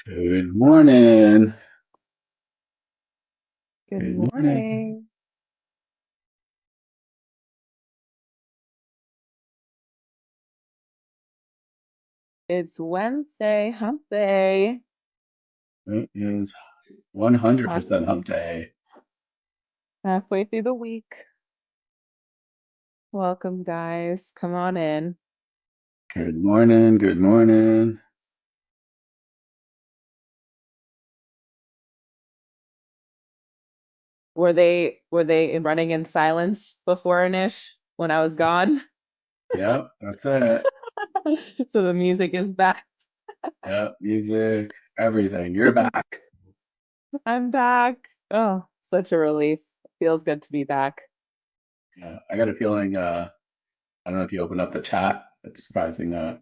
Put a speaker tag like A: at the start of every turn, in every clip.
A: Good morning.
B: Good
A: Good morning.
B: morning. It's Wednesday, hump day.
A: It is 100%
B: Halfway,
A: hump day.
B: halfway through the week. Welcome, guys. Come on in.
A: Good morning. Good morning.
B: Were they running in silence before Anish when I was gone?
A: Yep, that's it.
B: So the music is back.
A: Yep, music, everything. You're back.
B: I'm back. Oh, such a relief. Feels good to be back.
A: Yeah, I got a feeling, I don't know if you opened up the chat. It's surprising
B: Did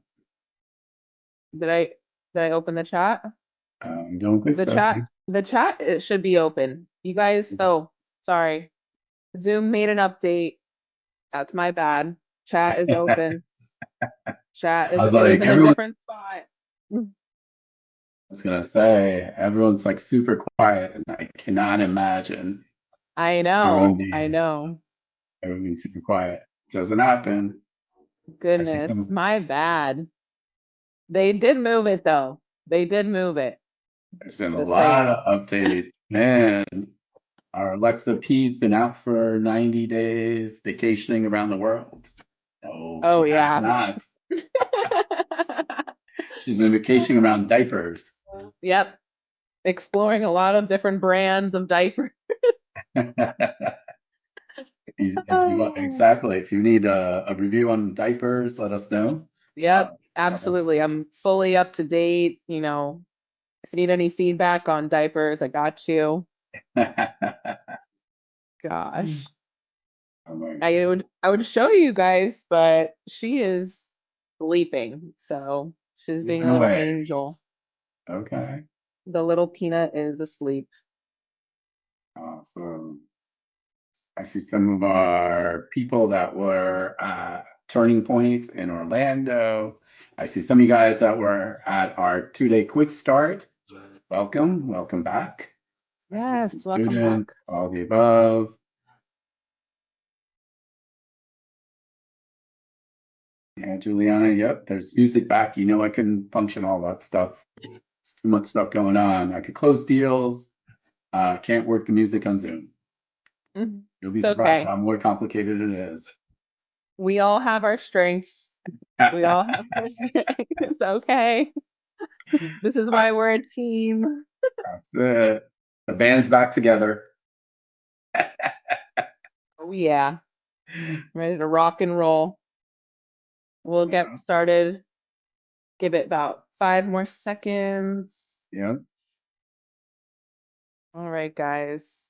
B: I did I open the chat?
A: I don't think
B: The
A: so.
B: chat, the chat, it should be open. You guys, oh, sorry. Zoom made an update. That's my bad. Chat is
A: I
B: open. Chat is
A: was
B: it was
A: like,
B: in a
A: everyone,
B: different spot.
A: I was gonna say, everyone's like super quiet, and I cannot imagine everyone
B: I
A: being,
B: know.
A: everyone being super quiet. Doesn't happen. I see
B: Goodness,
A: some.
B: my bad. They did move it though. They did move it.
A: There's been a
B: Just
A: lot
B: saying.
A: of updates. Man, our Alexa P's been out for 90 days, vacationing around the world. No,
B: Oh
A: she has
B: yeah.
A: not. She's been vacationing around diapers.
B: Yep. Exploring a lot of different brands of diapers.
A: If you want, exactly, if you need a review on diapers, let us know. Uh,
B: Yep, absolutely. I'm fully up to date. If you need any feedback on diapers, I got you. Gosh.
A: I'm like,
B: I would show you guys, but she is sleeping, so she's being a
A: no
B: little
A: way.
B: angel.
A: Okay.
B: The little peanut is asleep.
A: So I see some of our people that were at Turning Points in Orlando. I see some of you guys that were at our 2 day quick start. Welcome, welcome back. I see some
B: Yes, welcome
A: students,
B: back.
A: all the above. Yeah, Juliana, yep, there's music back. You know, I couldn't function all that stuff. It's too much stuff going on. I could close deals, can't work the music on Zoom.
B: Mhm.
A: You'll be
B: It's
A: surprised
B: okay.
A: how more complicated it is.
B: We all have our strengths. We all have our strengths. It's okay. This is why
A: That's
B: we're a team.
A: it. The band's back together.
B: Oh yeah, ready to rock and roll. We'll get started. Give it about 5 more seconds.
A: Yeah.
B: All right, guys.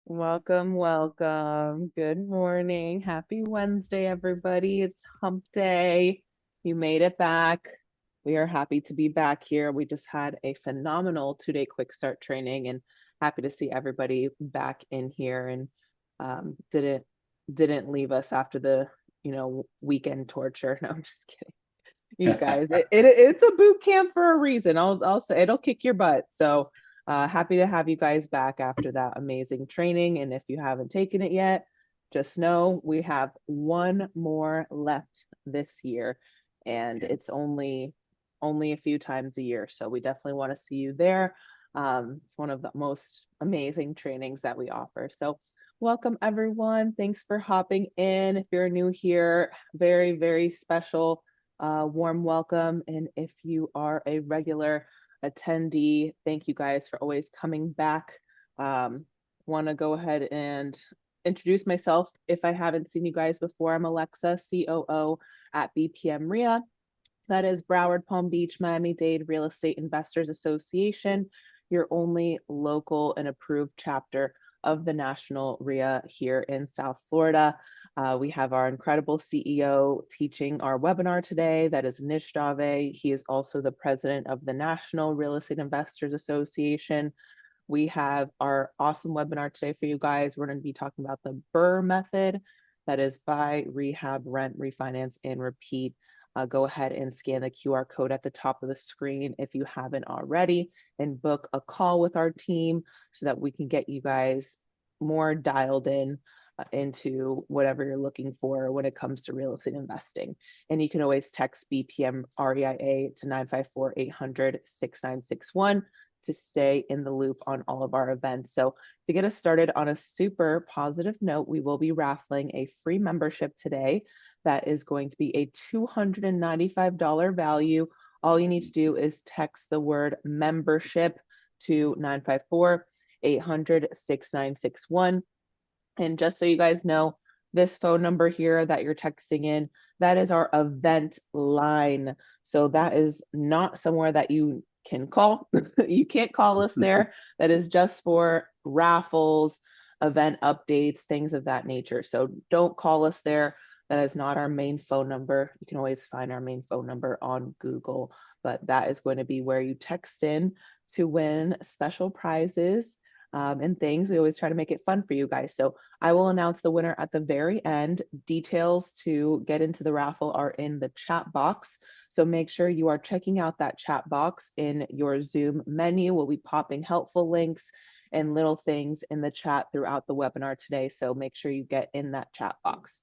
B: Welcome, welcome. Good morning. Happy Wednesday, everybody. It's hump day. You made it back. We are happy to be back here. We just had a phenomenal 2 day quick start training and happy to see everybody back in here and didn't leave us after the, weekend torture. No, I'm just kidding. You guys, it's a boot camp for a reason. I'll say it'll kick your butt. So happy to have you guys back after that amazing training. And if you haven't taken it yet, just know we have one more left this year, and
A: Yeah.
B: it's only a few times a year. So we definitely want to see you there. It's one of the most amazing trainings that we offer. So welcome everyone. Thanks for hopping in. If you're new here, very, very special warm welcome. And if you are a regular attendee, thank you guys for always coming back. Want to go ahead and introduce myself if I haven't seen you guys before. I'm Alexa, COO at BPM RIA. That is Broward, Palm Beach, Miami-Dade Real Estate Investors Association, your only local and approved chapter of the National RIA here in South Florida. We have our incredible CEO teaching our webinar today. That is Nish Dave. He is also the president of the National Real Estate Investors Association. We have our awesome webinar today for you guys. We're going to be talking about the BRRRR method. That is buy, rehab, rent, refinance, and repeat. go ahead and scan the QR code at the top of the screen if you haven't already, and book a call with our team so that we can get you guys more dialed in into whatever you're looking for when it comes to real estate investing. And you can always text BPM REIA to 954-800-6961 to stay in the loop on all of our events. So to get us started on a super positive note, we will be raffling a free membership today that is going to be a $295 value. All you need to do is text the word membership to 954-800-6961. And just so you guys know, this phone number here that you're texting in, that is our event line. So that is not somewhere that you can call. You can't call us there. That is just for raffles, event updates, things of that nature. So don't call us there. That is not our main phone number. You can always find our main phone number on Google, but that is going to be where you text in to win special prizes and things. We always try to make it fun for you guys. So I will announce the winner at the very end. Details to get into the raffle are in the chat box. So make sure you are checking out that chat box in your Zoom menu. We'll be popping helpful links and little things in the chat throughout the webinar today. So make sure you get in that chat box.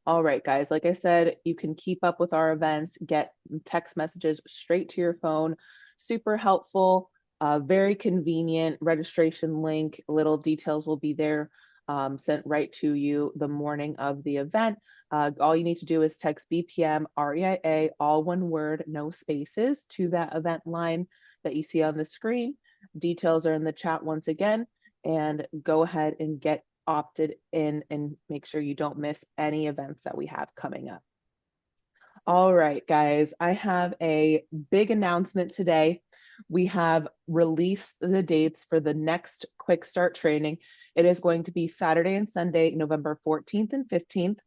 B: All right, guys, like I said, you can keep up with our events, get text messages straight to your phone. Super helpful, very convenient registration link. Little details will be there sent right to you the morning of the event. All you need to do is text BPM REIA, all one word, no spaces, to that event line that you see on the screen. Details are in the chat once again, and go ahead and get opted in and make sure you don't miss any events that we have coming up. All right, guys, I have a big announcement today. We have released the dates for the next Quick Start training. It is going to be Saturday and Sunday, November 14th and 15th.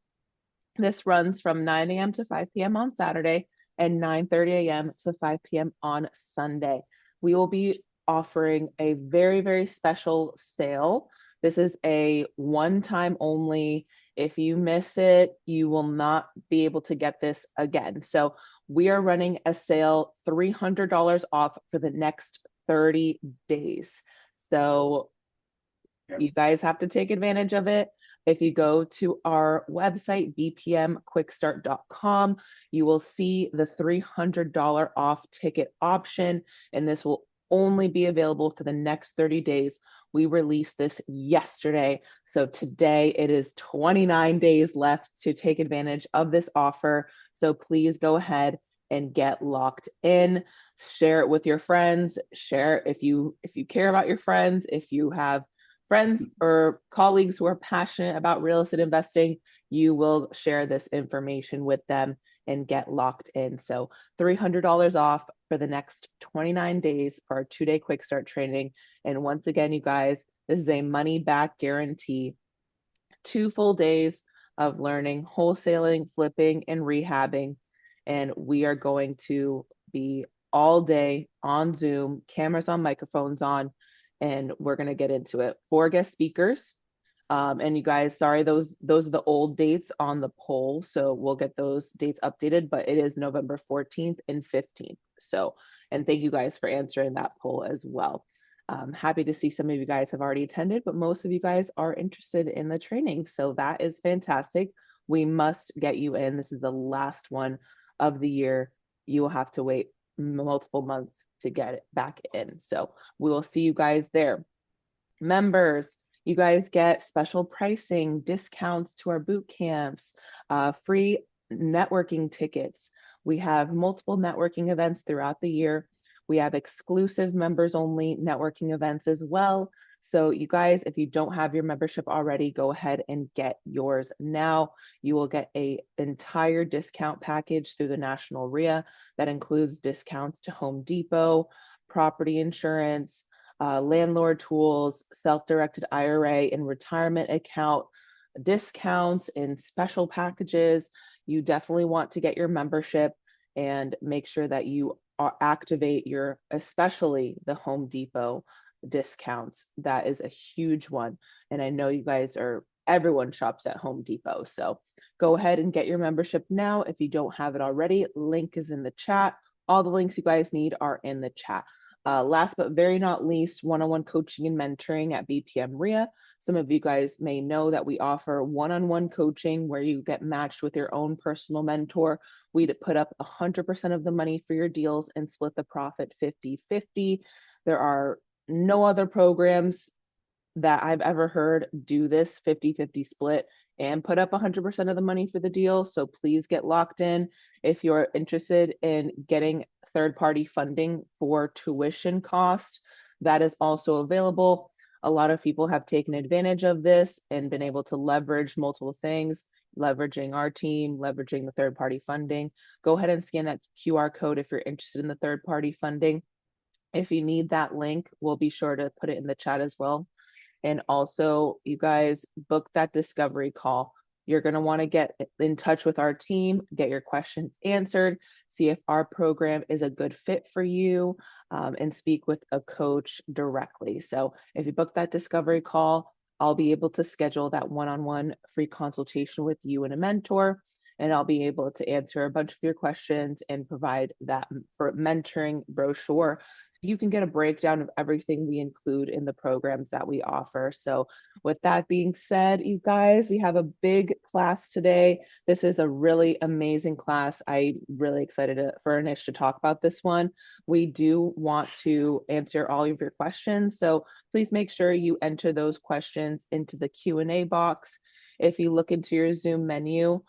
B: This runs from 9 a.m. to 5 p.m. on Saturday and 9:30 a.m. to 5 p.m. on Sunday. We will be offering a very, very special sale. This is a one-time only. If you miss it, you will not be able to get this again. So we are running a sale, $300 off for the next 30 days. So you guys have to take advantage of it. If you go to our website, bpmquickstart.com, you will see the $300 off ticket option, and this will only be available for the next 30 days. We released this yesterday, so today it is 29 days left to take advantage of this offer. So please go ahead and get locked in. Share it with your friends. Share if you care about your friends, if you have friends or colleagues who are passionate about real estate investing, you will share this information with them and get locked in. So $300 off for the next 29 days for our 2-day quick start training. And once again, you guys, this is a money back guarantee. 2 full days of learning wholesaling, flipping, and rehabbing. And we are going to be all day on Zoom, cameras on, microphones on, and we're going to get into it. 4 guest speakers. And you guys, sorry, those are the old dates on the poll. So we'll get those dates updated, but it is November 14th and 15th. So, and thank you guys for answering that poll as well. Happy to see some of you guys have already attended, but most of you guys are interested in the training. So that is fantastic. We must get you in. This is the last one of the year. You will have to wait multiple months to get it back in. So we will see you guys there. Members, you guys get special pricing, discounts to our boot camps, free networking tickets. We have multiple networking events throughout the year. We have exclusive members only networking events as well. So you guys, if you don't have your membership already, go ahead and get yours now. You will get an entire discount package through the National RIA that includes discounts to Home Depot, property insurance, landlord tools, self-directed IRA and retirement account, discounts and special packages. You definitely want to get your membership and make sure that you activate your, especially the Home Depot discounts. That is a huge one. And I know you guys are everyone shops at Home Depot. So go ahead and get your membership now if you don't have it already. Link is in the chat. All the links you guys need are in the chat. Last but very not least, one-on-one coaching and mentoring at BPM-RIA. Some of you guys may know that we offer one-on-one coaching where you get matched with your own personal mentor. We put up 100% of the money for your deals and split the profit 50-50. There are no other programs that I've ever heard do this 50-50 split and put up 100% of the money for the deal. So please get locked in. If you're interested in getting third-party funding for tuition costs, that is also available. A lot of people have taken advantage of this and been able to leverage multiple things, leveraging our team, leveraging the third-party funding. Go ahead and scan that QR code if you're interested in the third-party funding. If you need that link, we'll be sure to put it in the chat as well. And also, you guys book that discovery call. You're going to want to get in touch with our team, get your questions answered, see if our program is a good fit for you, and speak with a coach directly. So if you book that discovery call, I'll be able to schedule that one-on-one free consultation with you and a mentor, and I'll be able to answer a bunch of your questions and provide that mentoring brochure so you can get a breakdown of everything we include in the programs that we offer. So with that being said, you guys, we have a big class today. This is a really amazing class. I'm really excited for Anish to talk about this one. We do want to answer all of your questions, so please make sure you enter those questions into the Q&A box. If you look into your Zoom menu,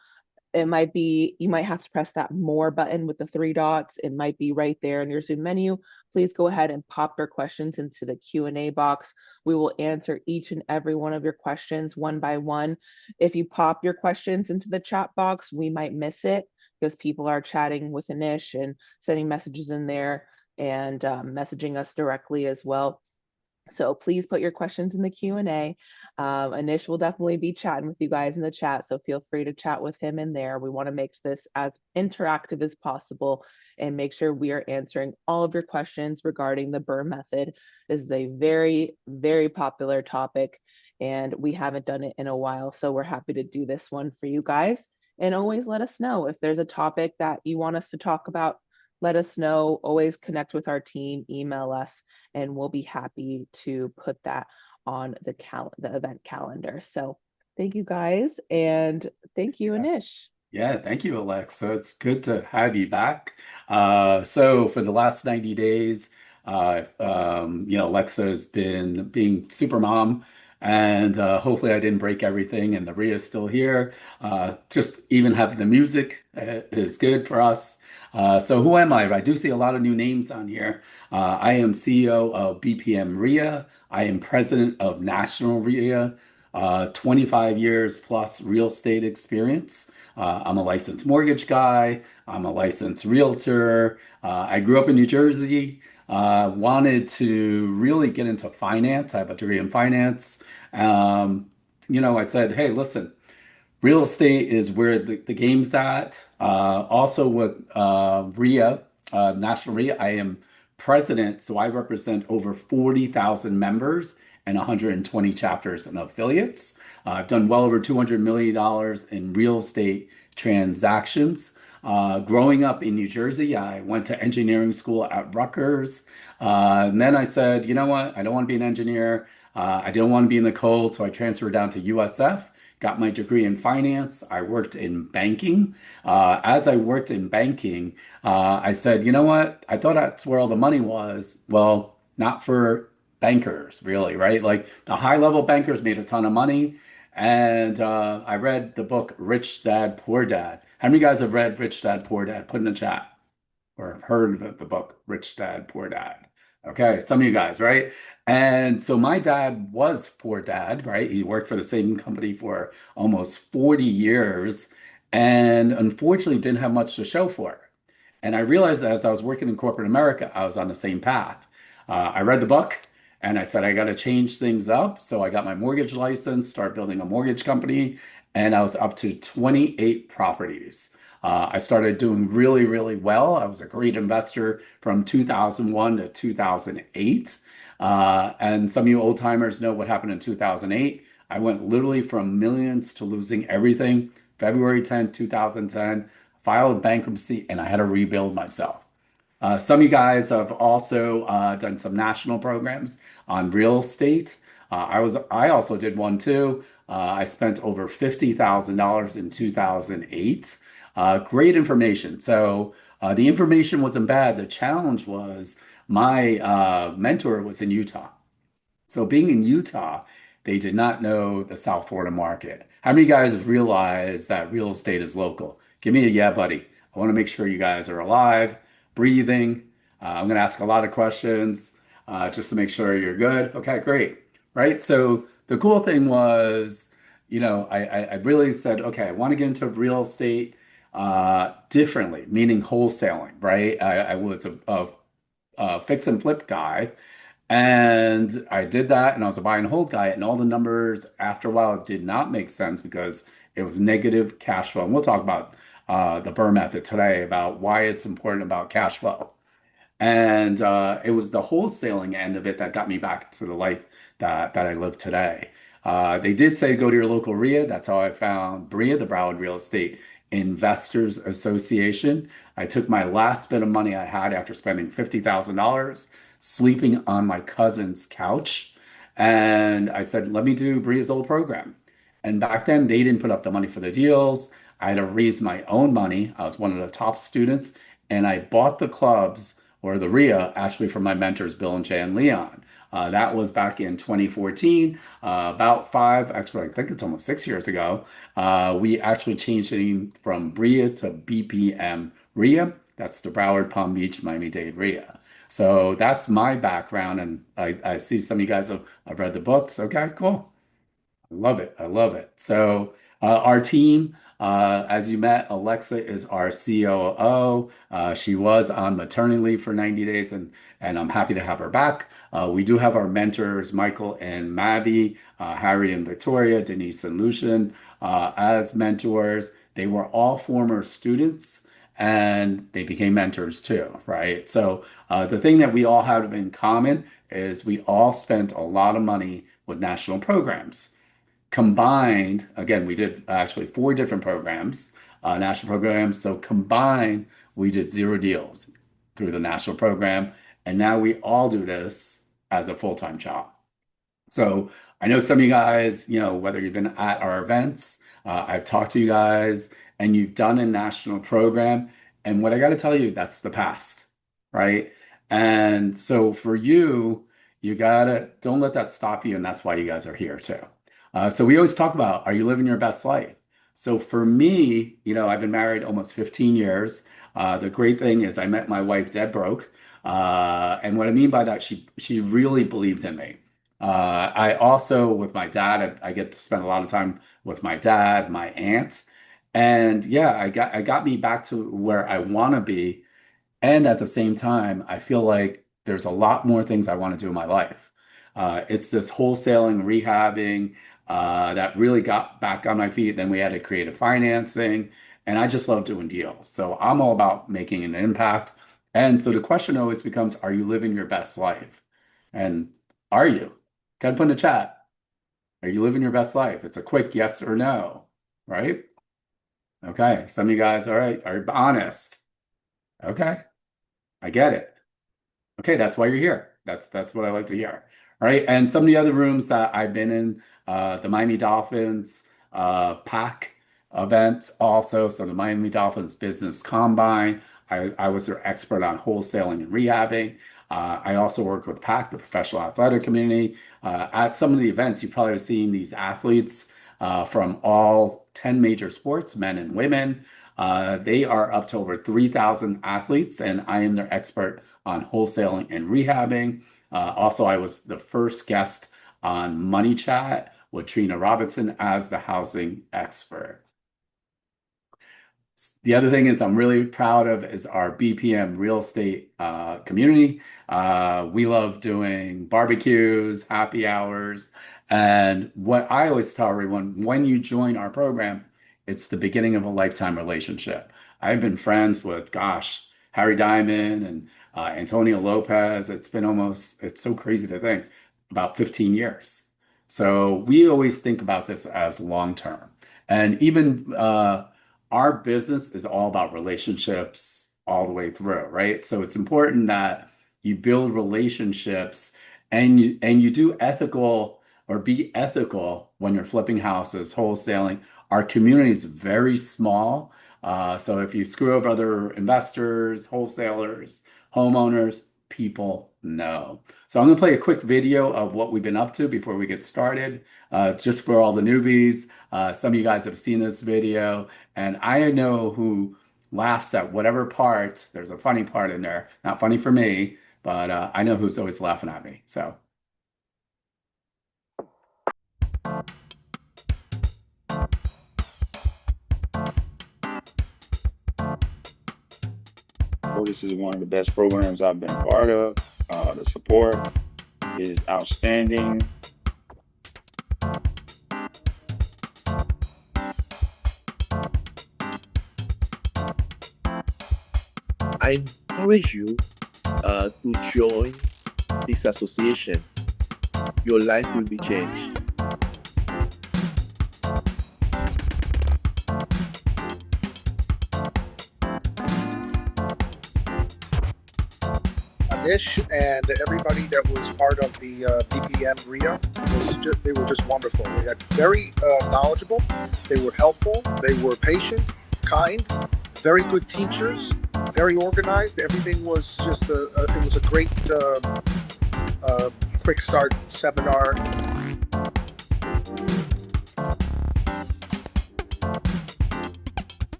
B: it might be, you might have to press that more button with the three dots. It might be right there in your Zoom menu. Please go ahead and pop your questions into the Q&A box. We will answer each and every one of your questions one by one. If you pop your questions into the chat box, we might miss it because people are chatting with Anish and sending messages in there and messaging us directly as well. So please put your questions in the Q&A. Anish will definitely be chatting with you guys in the chat, so feel free to chat with him in there. We want to make this as interactive as possible and make sure we are answering all of your questions regarding the BRRRR method. This is a very, very popular topic, and we haven't done it in a while, so we're happy to do this one for you guys. And always let us know if there's a topic that you want us to talk about. Let us know. Always connect with our team, email us, and we'll be happy to put that on the event calendar. So thank you guys, and thank you, Anish.
A: Yeah, thank you, Alexa. It's good to have you back. So for the last 90 days, Alexa has been being super mom, and hopefully I didn't break everything, and the Ria's still here. Just even having the music is good for us. So who am I? I do see a lot of new names on here. I am CEO of BPM RIA. I am president of National RIA. 25 years plus real estate experience. I'm a licensed mortgage guy. I'm a licensed realtor. I grew up in New Jersey. Wanted to really get into finance. I have a degree in finance. I said, hey, listen, real estate is where the game's at. Also with RIA, National RIA, I am president, so I represent over 40,000 members and 120 chapters and affiliates. I've done well over $200 million in real estate transactions. Growing up in New Jersey, I went to engineering school at Rutgers. And then I said, you know what? I don't want to be an engineer. I don't want to be in the cold, so I transferred down to USF. Got my degree in finance. I worked in banking. As I worked in banking, I said, you know what? I thought that's where all the money was. Well, not for bankers, really, right? Like the high level bankers made a ton of money. And I read the book Rich Dad, Poor Dad. How many of you guys have read Rich Dad, Poor Dad? Put in the chat or have heard of the book Rich Dad, Poor Dad. Okay, some of you guys, right? And so my dad was poor dad, right? He worked for the same company for almost 40 years and unfortunately didn't have much to show for it. And I realized that as I was working in corporate America, I was on the same path. I read the book and I said, I got to change things up. So I got my mortgage license, start building a mortgage company, and I was up to 28 properties. I started doing really, really well. I was a great investor from 2001 to 2008. And some of you old timers know what happened in 2008. I went literally from millions to losing everything. February 10th, 2010, filed bankruptcy, and I had to rebuild myself. Some of you guys have also done some national programs on real estate. I also did one too. I spent over $50,000 in 2008. Great information. So the information wasn't bad. The challenge was my mentor was in Utah. So being in Utah, they did not know the South Florida market. How many of you guys realize that real estate is local? Give me a yeah, buddy. I want to make sure you guys are alive, breathing. I'm going to ask a lot of questions just to make sure you're good. Okay, great. Right. So the cool thing was, I really said, okay, I want to get into real estate differently, meaning wholesaling, right? I was a fix and flip guy. And I did that, and I was a buy and hold guy, and all the numbers after a while did not make sense because it was negative cash flow. And we'll talk about the BRRRR method today about why it's important about cash flow. And it was the wholesaling end of it that got me back to the life that I live today. They did say go to your local RIA. That's how I found BRRRR, the Broward Real Estate Investors Association. I took my last bit of money I had after spending $50,000 sleeping on my cousin's couch. And I said, let me do BRRRR's old program. And back then, they didn't put up the money for the deals. I had to raise my own money. I was one of the top students, and I bought the clubs or the RIA actually from my mentors, Bill and Jay and Leon. That was back in 2014, about five, actually, I think it's almost 6 years ago. We actually changed the name from BRIA to BPM RIA. That's the Broward, Palm Beach, Miami-Dade RIA. So that's my background, and I see some of you guys have read the books. Okay, cool. I love it. I love it. So, our team, as you met, Alexa is our COO. She was on maternity leave for 90 days, and I'm happy to have her back. We do have our mentors, Michael and Maddie, Harry and Victoria, Denise and Lucian, as mentors. They were all former students. And they became mentors too, right? So the thing that we all have in common is we all spent a lot of money with national programs combined, again, we did actually four different programs, national programs. So combined, we did zero deals through the national program. And now we all do this as a full-time job. So I know some of you guys, whether you've been at our events, I've talked to you guys, and you've done a national program. And what I got to tell you, that's the past, right? And so for you, you gotta don't let that stop you, and that's why you guys are here too. So we always talk about, are you living your best life? So for me, I've been married almost 15 years. The great thing is I met my wife dead broke. And what I mean by that, she really believes in me. I also, with my dad, I get to spend a lot of time with my dad, my aunt, and yeah, I got me back to where I want to be. And at the same time, I feel like there's a lot more things I want to do in my life. It's this wholesaling, rehabbing that really got back on my feet. Then we had to creative financing, and I just love doing deals. So I'm all about making an impact. And so the question always becomes, are you living your best life? And are you? Can I put in the chat? Are you living your best life? It's a quick yes or no, right? Okay. Some of you guys, all right, are honest. Okay. I get it. Okay, that's why you're here. That's what I like to hear. All right. And some of the other rooms that I've been in, the Miami Dolphins PAC events also. So the Miami Dolphins Business Combine. I was their expert on wholesaling and rehabbing. I also work with PAC, the professional athletic community. At some of the events, you probably have seen these athletes from all 10 major sports, men and women. They are up to over 3,000 athletes, and I am their expert on wholesaling and rehabbing. Also, I was the first guest on Money Chat with Trina Robinson as the housing expert. The other thing is I'm really proud of is our BPM real estate community. We love doing barbecues, happy hours, and what I always tell everyone, when you join our program, it's the beginning of a lifetime relationship. I've been friends with, gosh, Harry Diamond and Antonio Lopez. It's so crazy to think, about 15 years. So we always think about this as long term. And even our business is all about relationships all the way through, right? So it's important that you build relationships and you do ethical or be ethical when you're flipping houses, wholesaling. Our community is very small. So if you screw up other investors, wholesalers, homeowners, people know. So I'm going to play a quick video of what we've been up to before we get started, just for all the newbies. Some of you guys have seen this video, and I know who laughs at whatever part. There's a funny part in there. Not funny for me, but I know who's always laughing at me. So
C: So this is one of the best programs I've been a part of. The support is outstanding.
D: I encourage you to join this association. Your life will be changed.
E: Nish and everybody that was part of the BPM RIA they were just wonderful. They got very knowledgeable. They were helpful. They were patient, kind, very good teachers, very organized. Everything was just it was a great quick start seminar.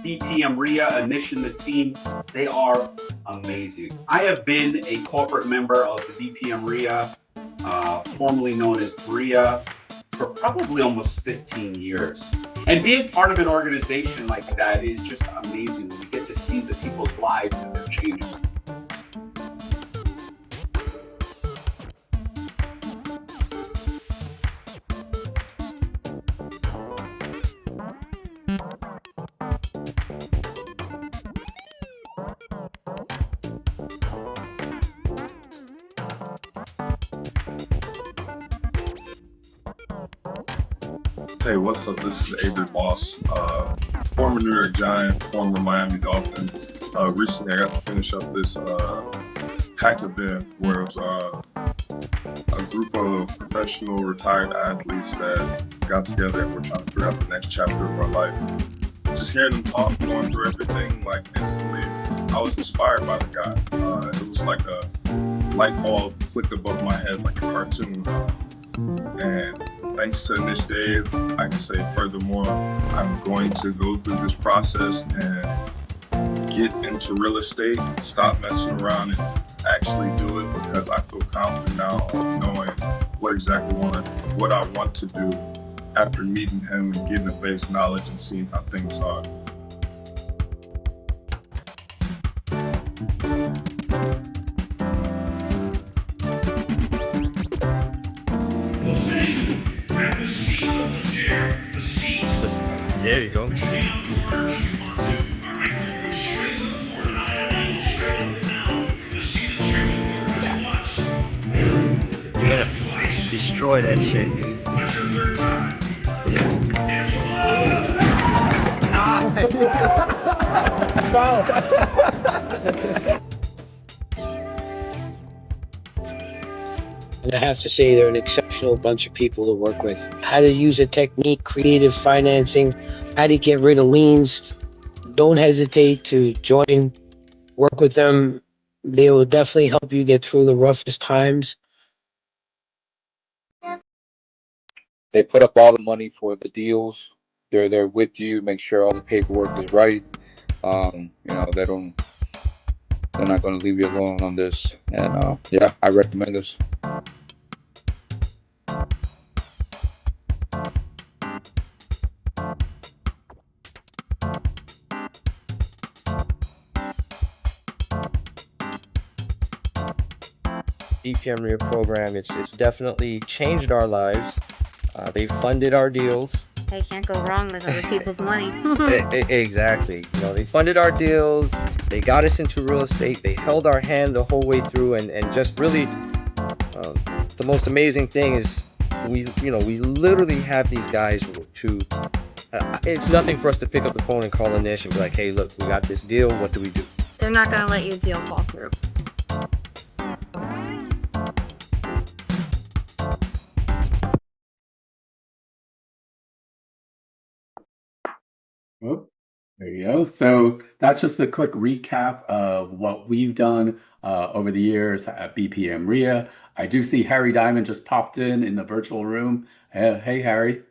F: BPM RIA, Anish and the team, they are amazing. I have been a corporate member of the BPM RIA, formerly known as BRRRR, for probably almost 15 years. And being part of an organization like that is just amazing when you get to see the people's lives that they're changing.
G: Hey, what's up? This is Avery Moss, former New York Giant, former Miami Dolphin. Recently, I got to finish up this hack event where it was a group of professional retired athletes that got together and we're trying to figure out the next chapter of our life. Just hearing them talk, going through everything, like instantly, I was inspired by the guy. It was like a light bulb clicked above my head like a cartoon. And thanks to Nish Dave, I can say furthermore, I'm going to go through this process and get into real estate, stop messing around and actually do it because I feel confident now of knowing what I want to do after meeting him and getting the base knowledge and seeing how things are.
H: There you go. You're gonna destroy that shit, dude.
I: And I have to say, they're an exceptional bunch of people to work with. How to use a technique, creative financing, how to get rid of liens. Don't hesitate to join, work with them. They will definitely help you get through the roughest times.
J: They put up all the money for the deals. They're there with you, make sure all the paperwork is right. They're not going to leave you alone on this. And yeah, I recommend this.
H: BPM RIA program, it's definitely changed our lives. They funded our deals.
K: Hey, can't go wrong with other people's money.
H: Exactly. You know, they funded our deals. They got us into real estate. They held our hand the whole way through, and just really, the most amazing thing is we literally have these guys to. It's nothing for us to pick up the phone and call Anish and be like, "Hey, look, we got this deal. What do we do?"
K: They're not gonna let your deal fall through.
A: Oh, there you go. So that's just a quick recap of what we've done over the years at BPM RIA. I do see Harry Diamond just popped in the virtual room. Hey, Harry,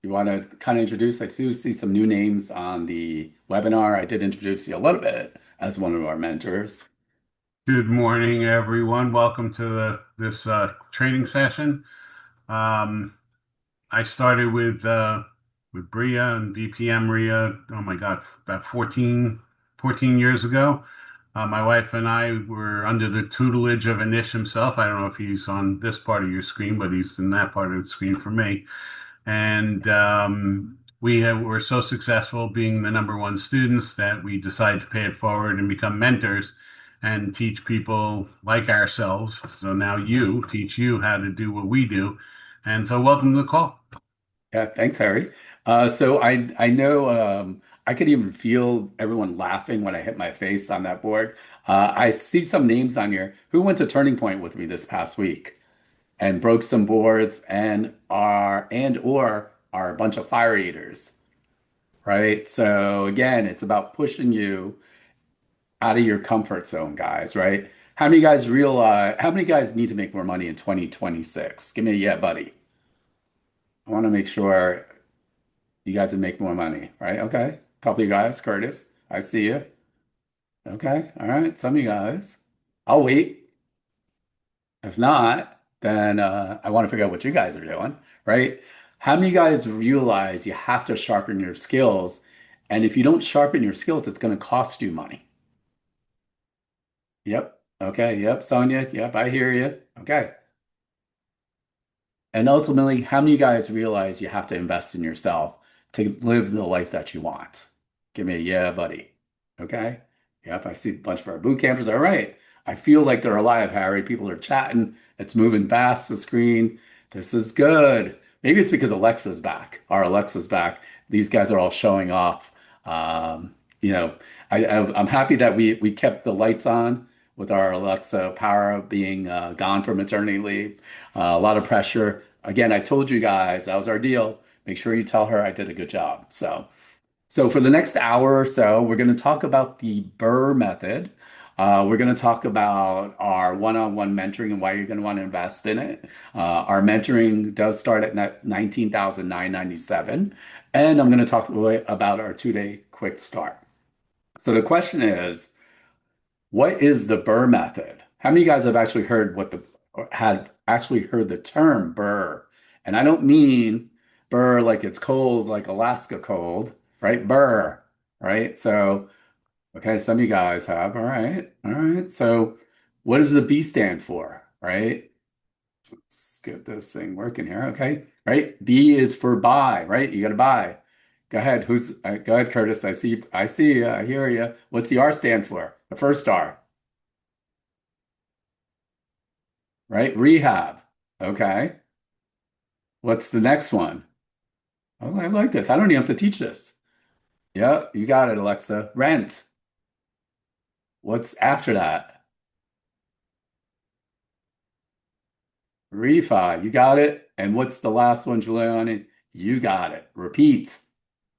A: you want to kind of introduce? I do see some new names on the webinar. I did introduce you a little bit as one of our mentors.
L: Good morning, everyone. Welcome to this training session. I started with BRRRR and BPM RIA, oh my God, about 14 years ago. My wife and I were under the tutelage of Anish himself. I don't know if he's on this part of your screen, but he's in that part of the screen for me. And were so successful being the number one students that we decided to pay it forward and become mentors and teach people like ourselves. So now teach you how to do what we do. And so welcome to the call.
A: Yeah, thanks, Harry. So I know I could even feel everyone laughing when I hit my face on that board. I see some names on here. Who went to Turning Point with me this past week and broke some boards or are a bunch of fire eaters, right? So again, it's about pushing you out of your comfort zone, guys, right? How many guys need to make more money in 2026? Give me a yeah, buddy. I want to make sure you guys would make more money, right? Okay. A couple of you guys, Curtis, I see you. Okay. All right. Some of you guys. I'll wait. If not, then I want to figure out what you guys are doing, right? How many guys realize you have to sharpen your skills? And if you don't sharpen your skills, it's going to cost you money. Yep. Okay. Yep. Sonia. Yep. I hear you. Okay. And ultimately, how many of you guys realize you have to invest in yourself to live the life that you want? Give me a yeah, buddy. Okay. Yep, I see a bunch of our boot campers. All right. I feel like they're alive, Harry. People are chatting. It's moving fast, the screen. This is good. Maybe it's because Alexa's back. Our Alexa's back. These guys are all showing off. You know, I'm happy that we kept the lights on with our Alexa power being gone for maternity leave. A lot of pressure. Again, I told you guys that was our deal. Make sure you tell her I did a good job. So for the next hour or so, we're going to talk about the BRRRR method. We're going to talk about our one-on-one mentoring and why you're going to want to invest in it. Our mentoring does start at $19,997, and I'm going to talk about our two-day quick start. So the question is, what is the BRRRR method? How many of you guys have actually heard had actually heard the term BRRRR? And I don't mean BRRRR like it's cold, like Alaska cold, right? BRRRR, right? So, okay, some of you guys have. All right, all right. So, what does the B stand for, right? Let's get this thing working here. Okay, right? B is for buy, right? You got to buy. Go ahead. Go ahead, Curtis. I see you. I hear you. What's the R stand for? The first R. Right? Rehab. Okay. What's the next one? Oh, I like this. I don't even have to teach this. Yeah, you got it, Alexa. Rent. What's after that? Refi. You got it. And what's the last one, Giuliani? You got it. Repeat.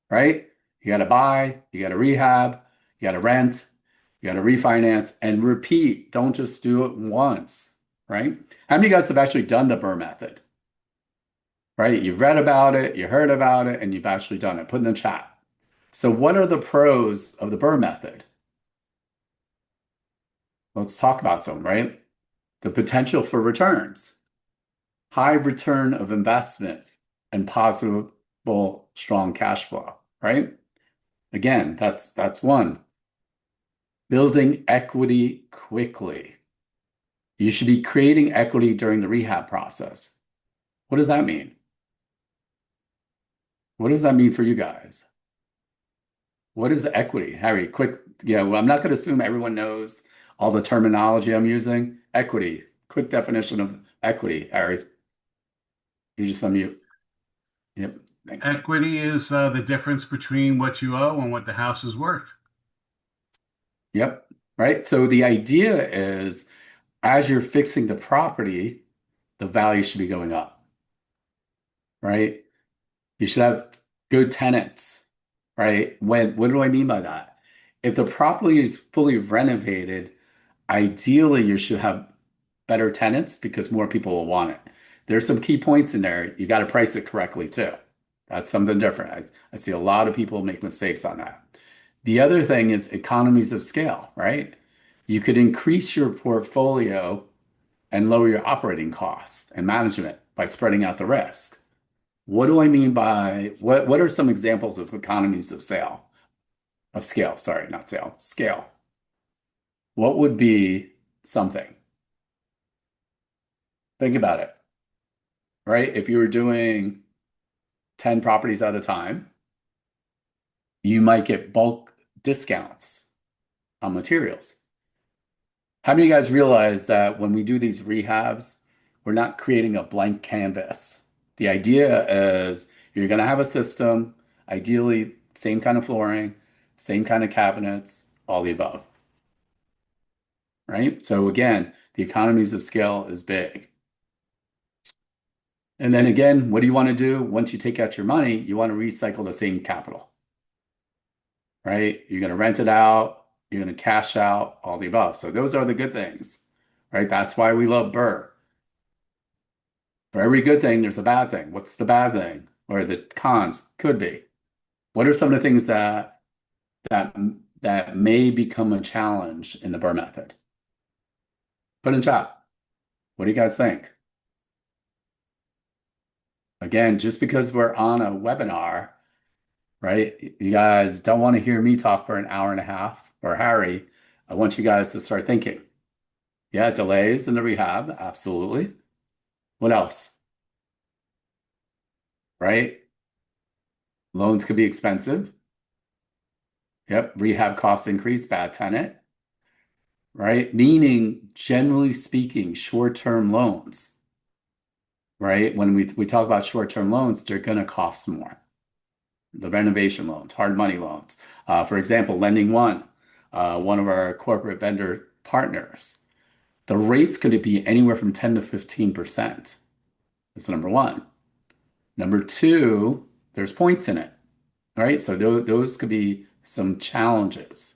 A: Right? You got to buy, you got to rehab, you got to rent, you got to refinance, and repeat. Don't just do it once. Right? How many of you guys have actually done the BRRRR method? Right? You've read about it, you heard about it, and you've actually done it. Put in the chat. So what are the pros of the BRRRR method? Let's talk about some, right? The potential for returns, high return of investment, and possible strong cash flow, right? Again, that's one. Building equity quickly. You should be creating equity during the rehab process. What does that mean? What does that mean for you guys? What is equity? Harry, quick, well, I'm not going to assume everyone knows all the terminology I'm using. Equity, quick definition of equity, Harry. You just unmute. Yep, thanks.
L: Equity is the difference between what you owe and what the house is worth.
A: Yep, right. So the idea is as you're fixing the property, the value should be going up, right? You should have good tenants, right? What do I mean by that? If the property is fully renovated, ideally you should have better tenants because more people will want it. There's some key points in there. You got to price it correctly too. That's something different. I see a lot of people make mistakes on that. The other thing is economies of scale, right? You could increase your portfolio and lower your operating costs and management by spreading out the risk. What do I mean by what are some examples of economies of scale? Sorry, not sale, scale. What would be something? Think about it, right? If you were doing 10 properties at a time, you might get bulk discounts on materials. How many of you guys realize that when we do these rehabs, we're not creating a blank canvas? The idea is you're going to have a system, ideally, same kind of flooring, same kind of cabinets, all the above, right? So again, the economies of scale is big. And then again, what do you want to do? Once you take out your money, you want to recycle the same capital, right? You're going to rent it out, you're going to cash out, all the above. So those are the good things, right? That's why we love BRRRR. For every good thing, there's a bad thing. What's the bad thing? Or the cons could be. What are some of the things that may become a challenge in the BRRRR method? Put in chat. What do you guys think? Again, just because we're on a webinar, right? You guys don't want to hear me talk for an hour and a half or Harry. I want you guys to start thinking. Yeah, delays in the rehab, absolutely. What else? Right? Loans could be expensive. Yep, rehab costs increase, bad tenant, right? Meaning, generally speaking, short-term loans, right? When we talk about short-term loans, they're going to cost more. The renovation loans, hard money loans. For example, Lending One, one of our corporate vendor partners, the rates could be anywhere from 10 to 15%. That's number one. Number two, there's points in it, right? So those could be some challenges.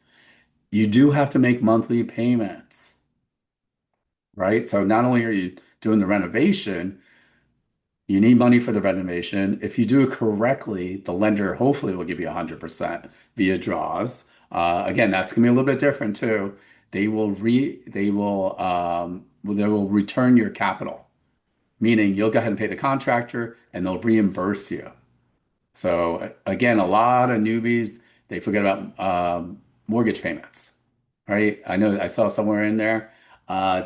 A: You do have to make monthly payments, right? So not only are you doing the renovation, you need money for the renovation. If you do it correctly, the lender hopefully will give you 100% via draws. Again, that's gonna be a little bit different too. They will return your capital, meaning you'll go ahead and pay the contractor and they'll reimburse you. So again, a lot of newbies, they forget about mortgage payments, right? I know I saw somewhere in there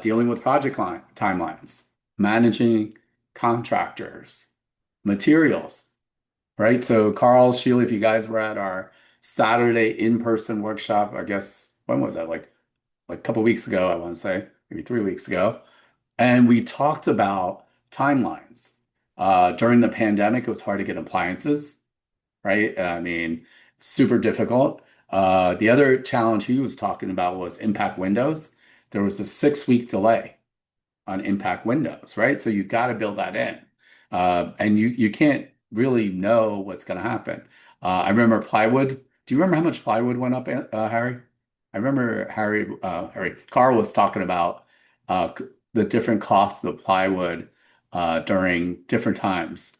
A: dealing with timelines, managing contractors, materials, right? So Carl, Sheila, if you guys were at our Saturday in-person workshop, I guess, when was that? Like a couple weeks ago, I want to say, maybe 3 weeks ago. And we talked about timelines. During the pandemic, it was hard to get appliances, right? I mean, super difficult. The other challenge he was talking about was impact windows. There was a 6-week delay on impact windows, right? So you got to build that in. And you can't really know what's going to happen. I remember plywood. Do you remember how much plywood went up, Harry? I remember Carl was talking about the different costs of plywood during different times.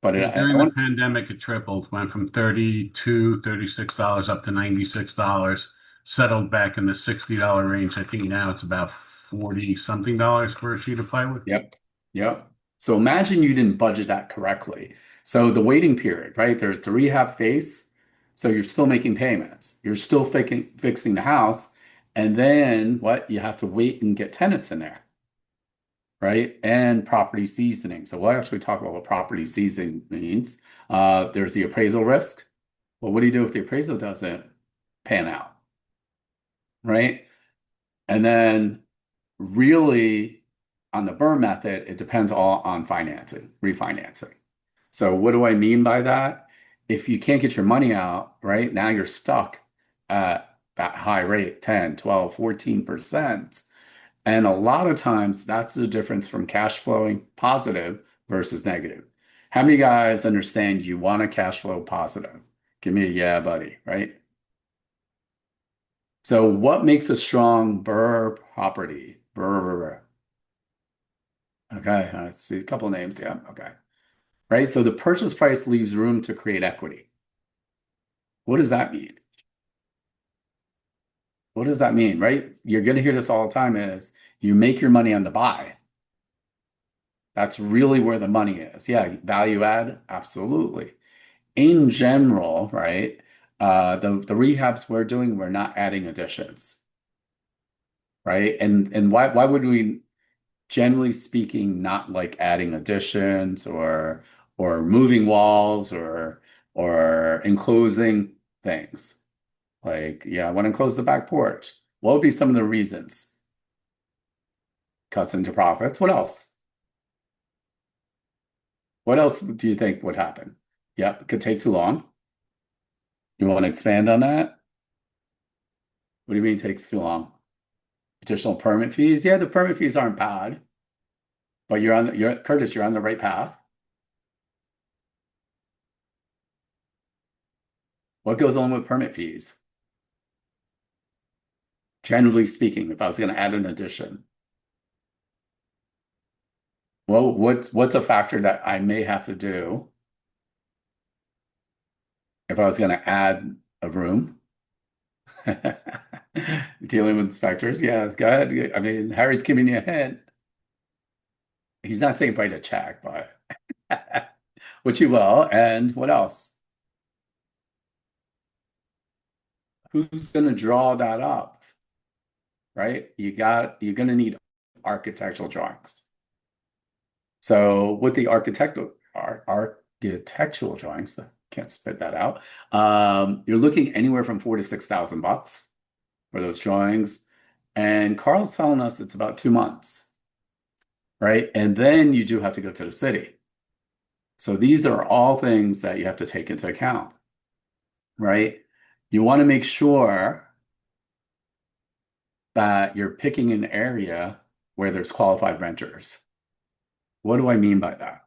A: But
L: Yeah, during the pandemic, it tripled, went from $36 up to $96, settled back in the $60 range. I think now it's about 40 something dollars for a sheet of plywood.
A: Yep. Yep. So imagine you didn't budget that correctly. So the waiting period, right? There's the rehab phase. So you're still making payments. You're still fixing the house. And then what? You have to wait and get tenants in there, right? And property seasoning. So we'll actually talk about what property seasoning means. There's the appraisal risk. Well, what do you do if the appraisal doesn't pan out, right? And then really on the BRRRR method, it depends all on financing, refinancing. So what do I mean by that? If you can't get your money out, right, now you're stuck at that high rate, 10, 12, 14%. And a lot of times that's the difference from cash flowing positive versus negative. How many guys understand you want a cash flow positive? Give me a yeah, buddy, right? So what makes a strong BRRRR property? BRRRR. Okay, I see a couple names. Yeah, okay. Right. So the purchase price leaves room to create equity. What does that mean? What does that mean, right? You're going to hear this all the time is you make your money on the buy. That's really where the money is. Yeah, value add, absolutely. In general, right? The rehabs we're doing, we're not adding additions, right? And why would we, generally speaking, not like adding additions or moving walls or enclosing things? Like, yeah, I want to enclose the back porch. What would be some of the reasons? Cuts into profits. What else? What else do you think would happen? Yep, it could take too long. You want to expand on that? What do you mean it takes too long? Additional permit fees? Yeah, the permit fees aren't bad, but you're Curtis, you're on the right path. What goes on with permit fees? Generally speaking, if I was going to add an addition, well, what's a factor that I may have to do if I was going to add a room? Dealing with inspectors, yeah, go ahead. I mean, Harry's giving you a hint. He's not saying write a check, but which you will. And what else? Who's going to draw that up, right? You're going to need architectural drawings. So with the architectural drawings, I can't spit that out. You're looking anywhere from $4,000 to $6,000 for those drawings. And Carl's telling us it's about 2 months, right? And then you do have to go to the city. So these are all things that you have to take into account, right? You want to make sure that you're picking an area where there's qualified renters. What do I mean by that?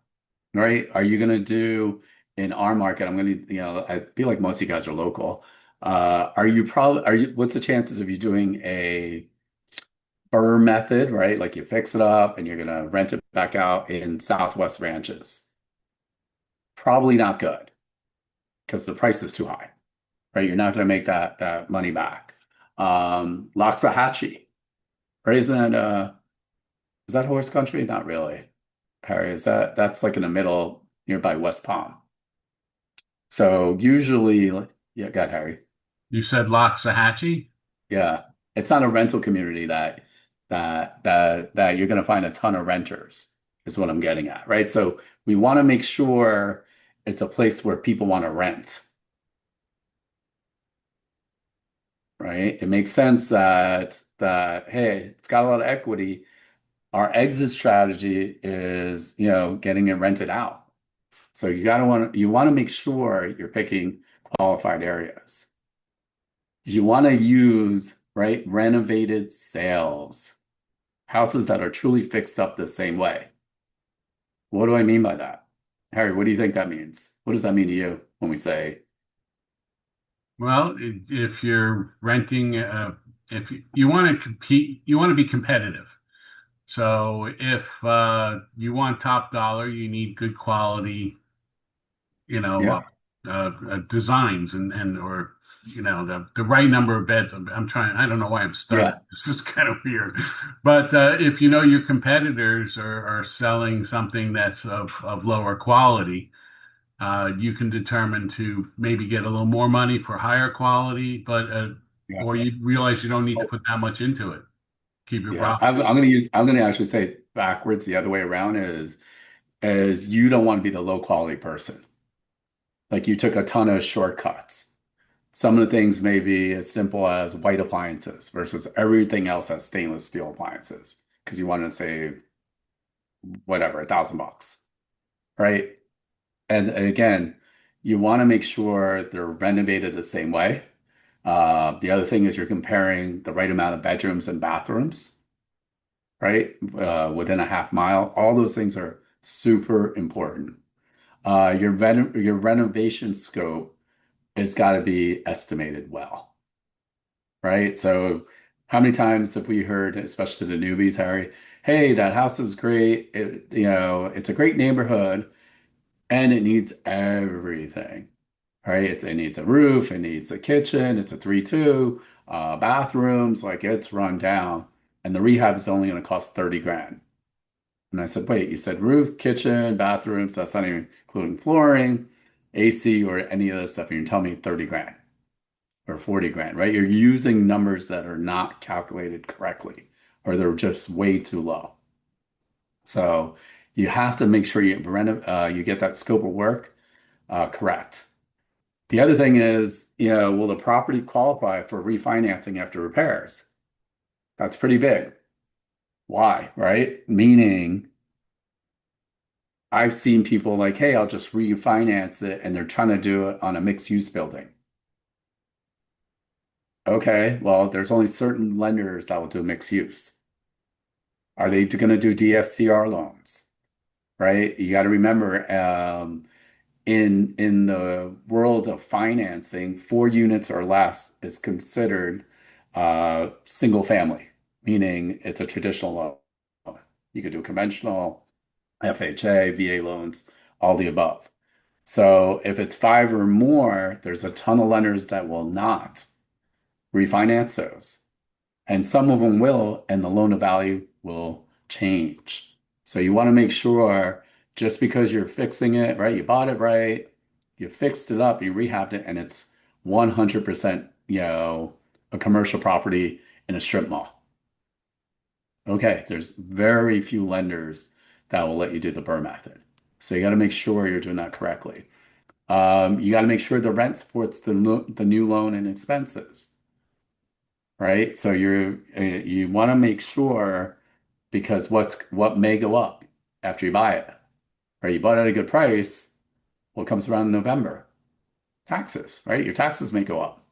A: Right? Are you going to do in our market? I'm going to, I feel like most of you guys are local. What's the chances of you doing a BRRRR method, right? Like you fix it up and you're going to rent it back out in Southwest ranches? Probably not good because the price is too high, right? You're not going to make that money back. Loxahatchee, right? Is that horse country? Not really. Harry, that's like in the middle nearby West Palm. So usually, yeah, got Harry.
L: You said Loxahatchee?
A: Yeah, it's not a rental community that you're going to find a ton of renters, is what I'm getting at, right? So we want to make sure it's a place where people want to rent, right? It makes sense that hey, it's got a lot of equity. Our exit strategy is, getting it rented out. So you want to make sure you're picking qualified areas. You want to use, right, renovated sales, houses that are truly fixed up the same way. What do I mean by that? Harry, what do you think that means? What does that mean to you when we say,
L: Well, if you're renting, if you want to compete, you want to be competitive. So if you want top dollar, you need good quality, you know,
A: yeah,
L: designs and or the right number of beds. I'm trying. I don't know why I'm stuttering.
A: yeah,
L: This is kind of weird, but if you know your competitors are selling something that's of lower quality, you can determine to maybe get a little more money for higher quality, but
A: yeah.
L: or you realize you don't need to put that much into it. keep your
A: Yeah,
L: property.
A: I'm gonna actually say backwards. The other way around is you don't want to be the low quality person. Like you took a ton of shortcuts. Some of the things may be as simple as white appliances versus everything else as stainless steel appliances because you want to save whatever, $1,000, right? And again, you want to make sure they're renovated the same way. The other thing is you're comparing the right amount of bedrooms and bathrooms, right? Within a half mile. All those things are super important. Your renovation scope has got to be estimated well, right? So how many times have we heard, especially the newbies, Harry, hey, that house is great. It's a great neighborhood and it needs everything, right? It needs a roof, it needs a kitchen, it's a 3-2, bathrooms, like it's run down, and the rehab is only going to cost 30 grand. And I said, wait, you said roof, kitchen, bathrooms, that's not even including flooring, AC, or any of this stuff, and you're telling me 30 grand or 40 grand, right? You're using numbers that are not calculated correctly, or they're just way too low. So you have to make sure you get that scope of work correct. The other thing is, will the property qualify for refinancing after repairs? That's pretty big. Why, right? Meaning, I've seen people like, hey, I'll just refinance it, and they're trying to do it on a mixed use building. Okay, well, there's only certain lenders that will do mixed use. Are they going to do DSCR loans? Right? You got to remember, in the world of financing, 4 units or less is considered single family, meaning it's a traditional loan. You could do conventional, FHA, VA loans, all the above. So if it's 5 or more, there's a ton of lenders that will not refinance those. And some of them will, and the loan to value will change. So you want to make sure just because you're fixing it, right? You bought it right, you fixed it up, you rehabbed it, and it's 100%, a commercial property in a strip mall. Okay, there's very few lenders that will let you do the BRRRR method. So you got to make sure you're doing that correctly. You got to make sure the rent supports the new loan and expenses, right? So you want to make sure because what may go up after you buy it, right? You bought it at a good price. What comes around in November? Taxes, right? Your taxes may go up.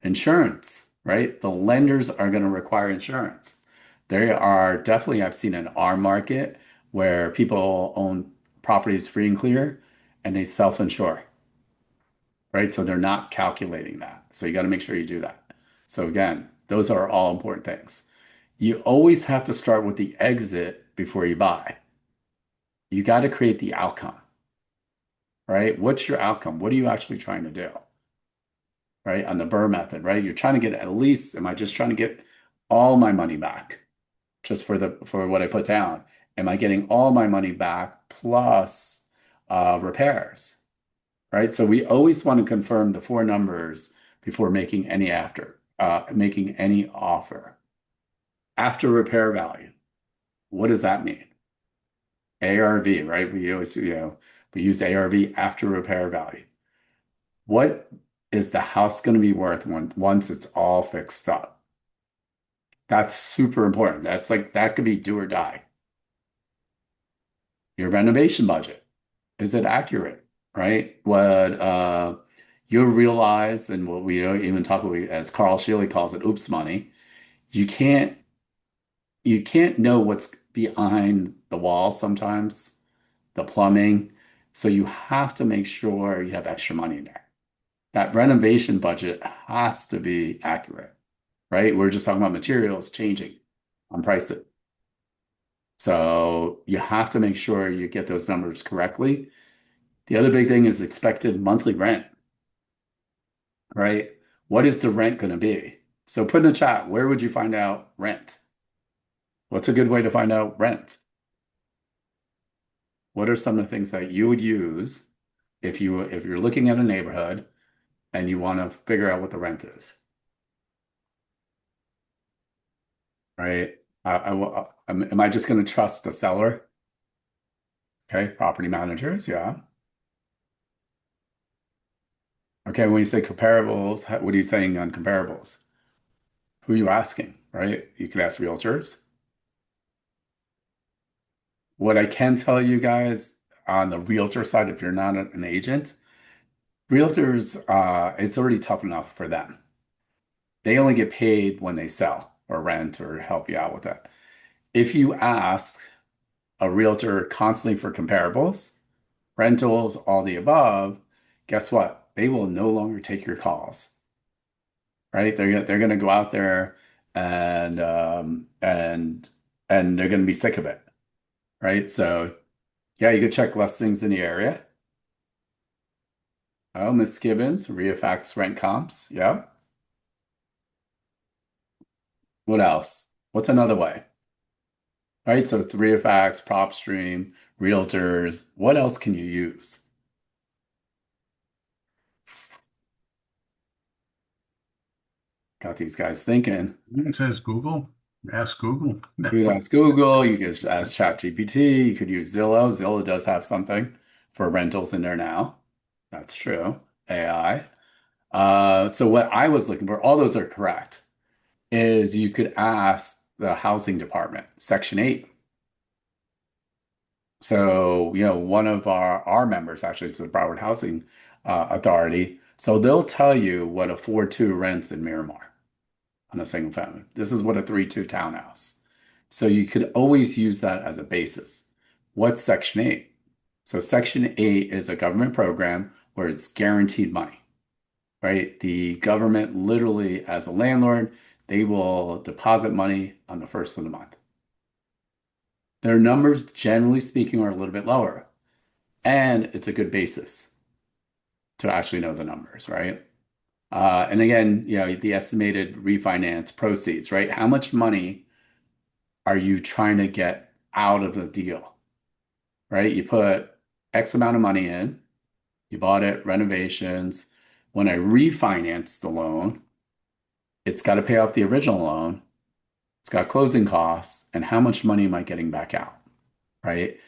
A: Insurance, right? The lenders are going to require insurance. There are definitely, I've seen an R market where people own properties free and clear and they self-insure, right? So they're not calculating that. So you got to make sure you do that. So again, those are all important things. You always have to start with the exit before you buy. You got to create the outcome, right? What's your outcome? What are you actually trying to do, right? On the BRRRR method, right? You're trying to get at least, am I just trying to get all my money back just for what I put down? Am I getting all my money back plus repairs, right? So we always want to confirm the 4 numbers before making making any offer. After repair value, what does that mean? ARV, right? We always, we use ARV after repair value. What is the house going to be worth once it's all fixed up? That's super important. That's like, that could be do or die. Your renovation budget, is it accurate, right? What you'll realize, and what we even talk about, as Carl Shealy calls it, oops money, you can't know what's behind the wall sometimes, the plumbing. So you have to make sure you have extra money in there. That renovation budget has to be accurate, right? We're just talking about materials changing on price. So you have to make sure you get those numbers correctly. The other big thing is expected monthly rent, right? What is the rent going to be? So put in the chat, where would you find out rent? What's a good way to find out rent? What are some of the things that you would use if you're looking at a neighborhood and you want to figure out what the rent is? right? Am I just going to trust the seller? Okay, property managers, yeah. Okay, when you say comparables, what are you saying on comparables? Who are you asking, right? You could ask realtors. What I can tell you guys on the realtor side, if you're not an agent, realtors, it's already tough enough for them. They only get paid when they sell or rent or help you out with that. If you ask a realtor constantly for comparables, rentals, all the above, guess what? They will no longer take your calls, right? They're gonna go out there and and they're gonna be sick of it, right? So yeah, you could check listings in the area. Oh, Miss Gibbons, Refax rent comps. Yep. What else? What's another way? Right? So it's Refax, PropStream, realtors. What else can you use? Got these guys thinking.
L: It says Google. Ask Google.
A: You could ask Google, you could ask ChatGPT, you could use Zillow. Zillow does have something for rentals in there now. That's true. AI. So what I was looking for, all those are correct, is you could ask the housing department, Section 8. So, one of our members actually is the Broward Housing Authority. So they'll tell you what a 4.2 rents in Miramar on a single family. This is what a 3.2 townhouse. So you could always use that as a basis. What's Section 8? So Section 8 is a government program where it's guaranteed money, right? The government literally, as a landlord, they will deposit money on the first of the month. Their numbers, generally speaking, are a little bit lower, and it's a good basis to actually know the numbers, right? And again, the estimated refinance proceeds, right? How much money are you trying to get out of the deal, right? You put X amount of money in, you bought it, renovations. When I refinance the loan, it's got to pay off the original loan. It's got closing costs, and how much money am I getting back out, right?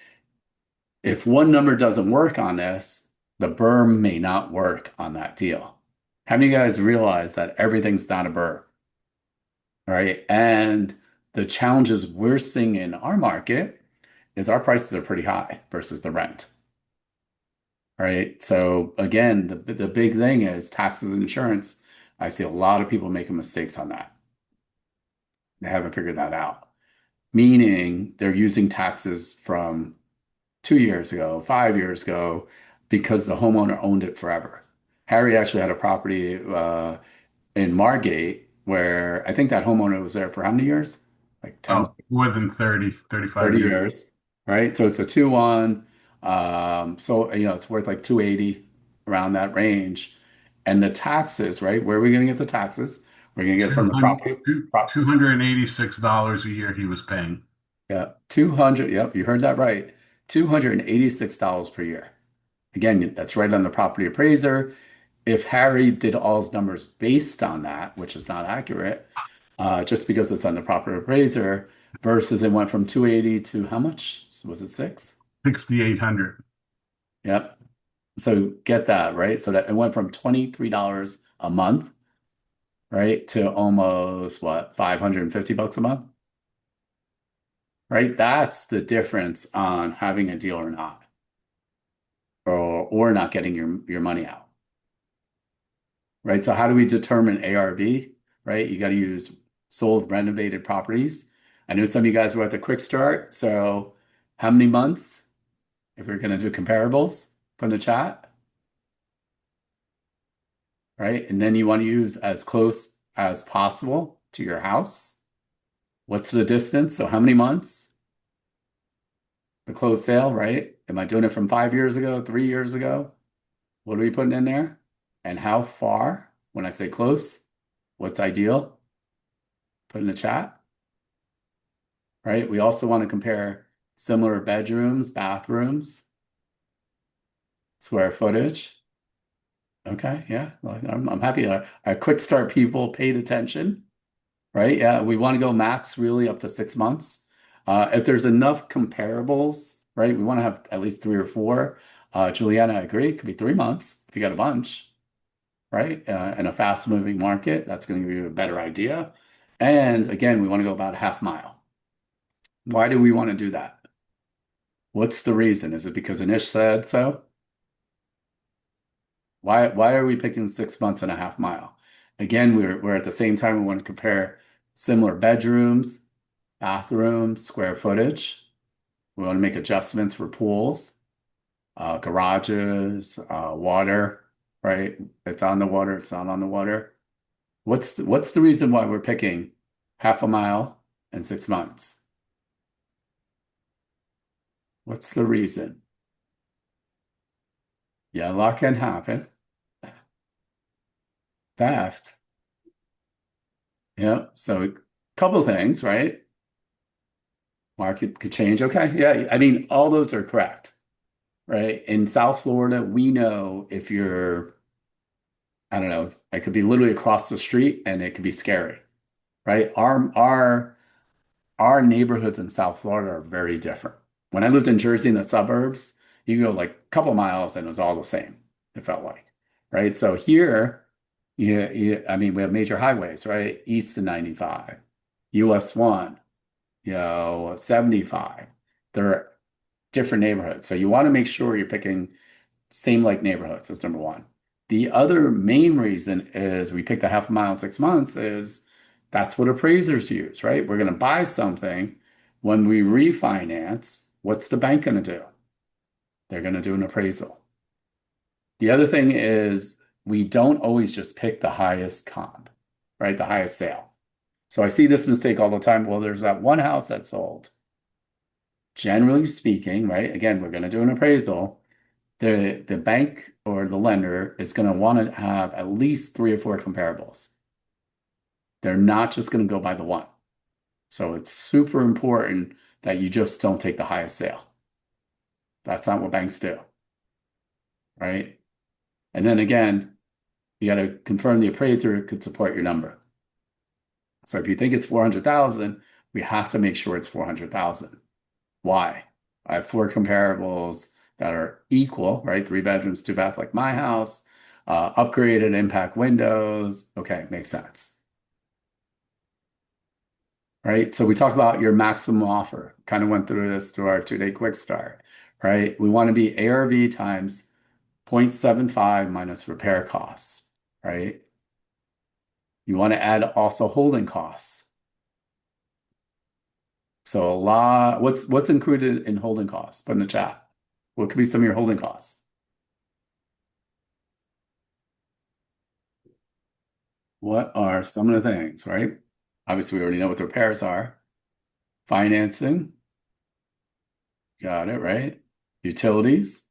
A: If one number doesn't work on this, the BRRRR may not work on that deal. How many of you guys realize that everything's not a BRRRR, right? And the challenges we're seeing in our market is our prices are pretty high versus the rent, right? So again, the big thing is taxes and insurance. I see a lot of people making mistakes on that. They haven't figured that out, meaning they're using taxes from 2 years ago, 5 years ago, because the homeowner owned it forever. Harry actually had a property in Margate where I think that homeowner was there for how many years? Like 10,
L: Oh, more than 30, 35
A: 30
L: years.
A: years, right? So it's a 2-1. So, it's worth like 280 around that range. And the taxes, right? Where are we going to get the taxes? We're going to get it from the
L: 200
A: property.
L: $286 a year he was paying.
A: Yeah, 200. Yep, you heard that right. $286 per year. Again, that's right on the property appraiser. If Harry did all his numbers based on that, which is not accurate, just because it's on the property appraiser, versus it went from 280 to how much? Was it 6?
L: 6,800.
A: Yep. So get that, right? So that it went from $23 a month, right, to almost what, $550 a month? Right? That's the difference on having a deal or not, or not getting your money out. Right? So how do we determine ARV? Right? You got to use sold renovated properties. I know some of you guys were at the quick start. So how many months? If we're going to do comparables, put in the chat. Right? And then you want to use as close as possible to your house. What's the distance? So how many months? The closed sale, right? Am I doing it from 5 years ago, 3 years ago? What are we putting in there? And how far? When I say close, what's ideal? Put in the chat, right? We also want to compare similar bedrooms, bathrooms, square footage. Okay, yeah, I'm happy. Our quick start people paid attention, right? Yeah, we want to go max really up to 6 months. If there's enough comparables, right, we want to have at least 3 or 4. Juliana, I agree. It could be 3 months if you got a bunch, right? In a fast-moving market, that's going to give you a better idea. And again, we want to go about a half mile. Why do we want to do that? What's the reason? Is it because Anish said so? Why are we picking 6 months and a half mile? Again, we're at the same time we want to compare similar bedrooms, bathrooms, square footage. We want to make adjustments for pools, garages, water, right? It's on the water, it's not on the water. What's the reason why we're picking half a mile and 6 months? What's the reason? Yeah, a lot can happen. Theft. Yeah, so a couple things, right? Market could change. Okay, yeah, I mean, all those are correct, right? In South Florida, we know if you're, I don't know, it could be literally across the street and it could be scary, right? Our neighborhoods in South Florida are very different. When I lived in Jersey in the suburbs, you go like a couple miles and it was all the same, it felt like, right? So here, yeah, I mean, we have major highways, right? East of 95, US 1, 75. They're different neighborhoods. So you want to make sure you're picking same like neighborhoods. That's number one. The other main reason is we picked a half a mile in 6 months is that's what appraisers use, right? We're going to buy something. When we refinance, what's the bank going to do? They're going to do an appraisal. The other thing is we don't always just pick the highest comp, right? The highest sale. So I see this mistake all the time. Well, there's that one house that sold. Generally speaking, right? Again, we're going to do an appraisal. The bank or the lender is going to want to have at least 3 or 4 comparables. They're not just going to go by the one. So it's super important that you just don't take the highest sale. That's not what banks do, right? And then again, you got to confirm the appraiser could support your number. So if you think it's 400,000, we have to make sure it's 400,000. Why? I have 4 comparables that are equal, right? 3 bedrooms, 2 bath, like my house, upgraded impact windows. Okay, makes sense. Right? So we talked about your maximum offer. Kind of went through this through our 2-day quick start, right? We want to be ARV times 0.75 minus repair costs, right? You want to add also holding costs. So what's included in holding costs? Put in the chat. What could be some of your holding costs? What are some of the things, right? Obviously, we already know what the repairs are. Financing. Got it, right? Utilities.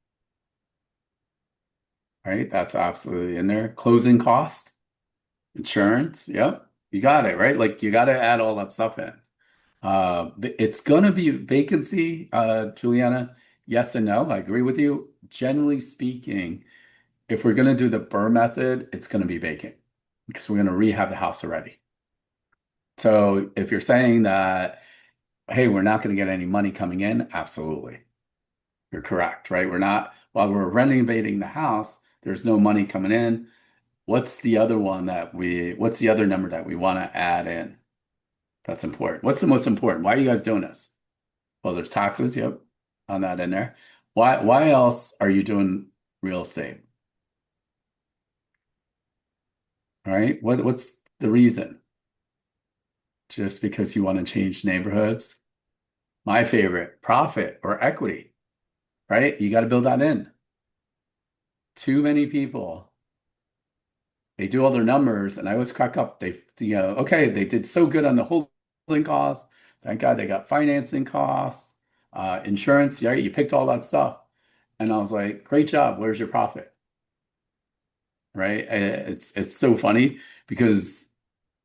A: Right? That's absolutely in there. Closing cost. Insurance. Yep. You got it, right? Like you got to add all that stuff in. It's gonna be vacancy, Juliana. Yes and no. I agree with you. Generally speaking, if we're gonna do the BRRRR method, it's gonna be vacant because we're gonna rehab the house already. So if you're saying that, hey, we're not gonna get any money coming in, absolutely. You're correct, right? While we're renovating the house, there's no money coming in. What's the other number that we want to add in? That's important. What's the most important? Why are you guys doing this? Well, there's taxes, yep, on that in there. Why else are you doing real estate? All right, what's the reason? Just because you want to change neighborhoods? My favorite, profit or equity, right? You got to build that in. Too many people, they do all their numbers, and I always crack up. Okay, they did so good on the holding costs. Thank God they got financing costs, insurance. Yeah, you picked all that stuff. And I was like, great job. Where's your profit? Right? It's so funny because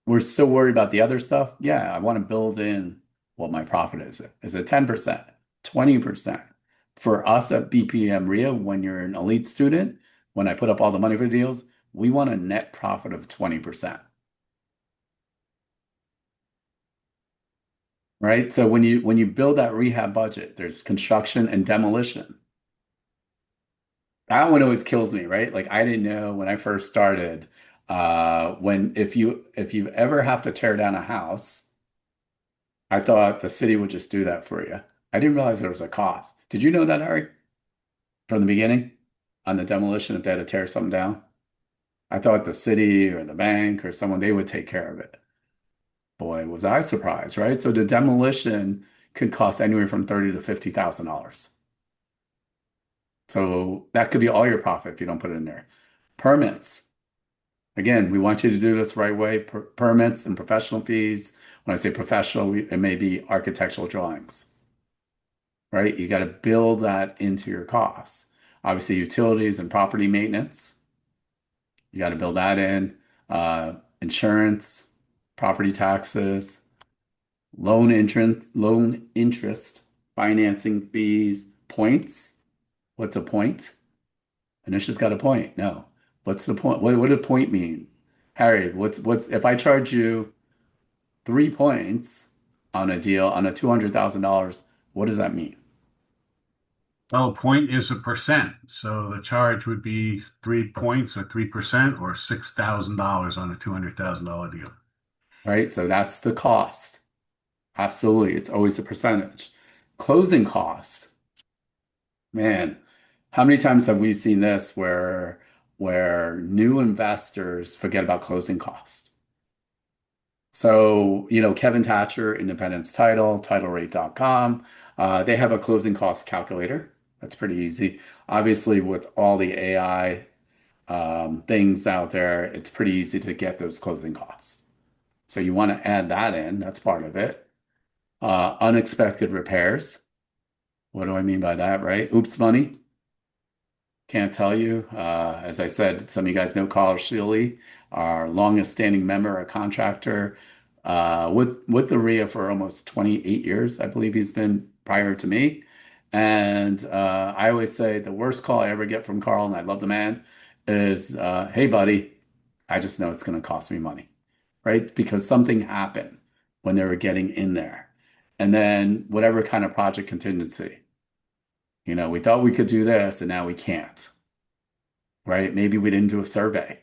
A: we're so worried about the other stuff. Yeah, I want to build in what my profit is. Is it 10%, 20%? For us at BPM RIA, when you're an elite student, when I put up all the money for deals, we want a net profit of 20%. right? So when you build that rehab budget, there's construction and demolition. That one always kills me, right? Like I didn't know when I first started, when if you ever have to tear down a house, I thought the city would just do that for you. I didn't realize there was a cost. Did you know that, Harry, from the beginning on the demolition if they had to tear something down? I thought the city or the bank or someone they would take care of it. Boy, was I surprised, right? So the demolition could cost anywhere from 30 to $50,000. So that could be all your profit if you don't put it in there. Permits. Again, we want you to do this right way. Permits and professional fees. When I say professional, it may be architectural drawings, right? You got to build that into your costs. Obviously, utilities and property maintenance. You got to build that in. Insurance, property taxes, loan interest, financing fees, points. What's a point? Anisha's got a point. No. What's the point? What did point mean? Harry, what's if I charge you 3 points on a deal on a $200,000, what does that mean?
L: Well, point is a percent. So the charge would be 3 points or 3% or $6,000 on a $200,000 deal.
A: Right? So that's the cost. Absolutely. It's always a percentage. Closing cost. Man, how many times have we seen this where new investors forget about closing costs? So, Kevin Thatcher, Independence Title, TitleRate.com, they have a closing cost calculator. That's pretty easy. Obviously, with all the AI things out there, it's pretty easy to get those closing costs. So you want to add that in. That's part of it. Unexpected repairs. What do I mean by that, right? Oops, money. Can't tell you. As I said, some of you guys know Carl Shealy, our longest standing member, a contractor, with the RIA for almost 28 years. I believe he's been prior to me. And I always say the worst call I ever get from Carl, and I love the man, is, "Hey, buddy, I just know it's going to cost me money," right? Because something happened when they were getting in there. And then whatever kind of project contingency. We thought we could do this and now we can't, right? Maybe we didn't do a survey.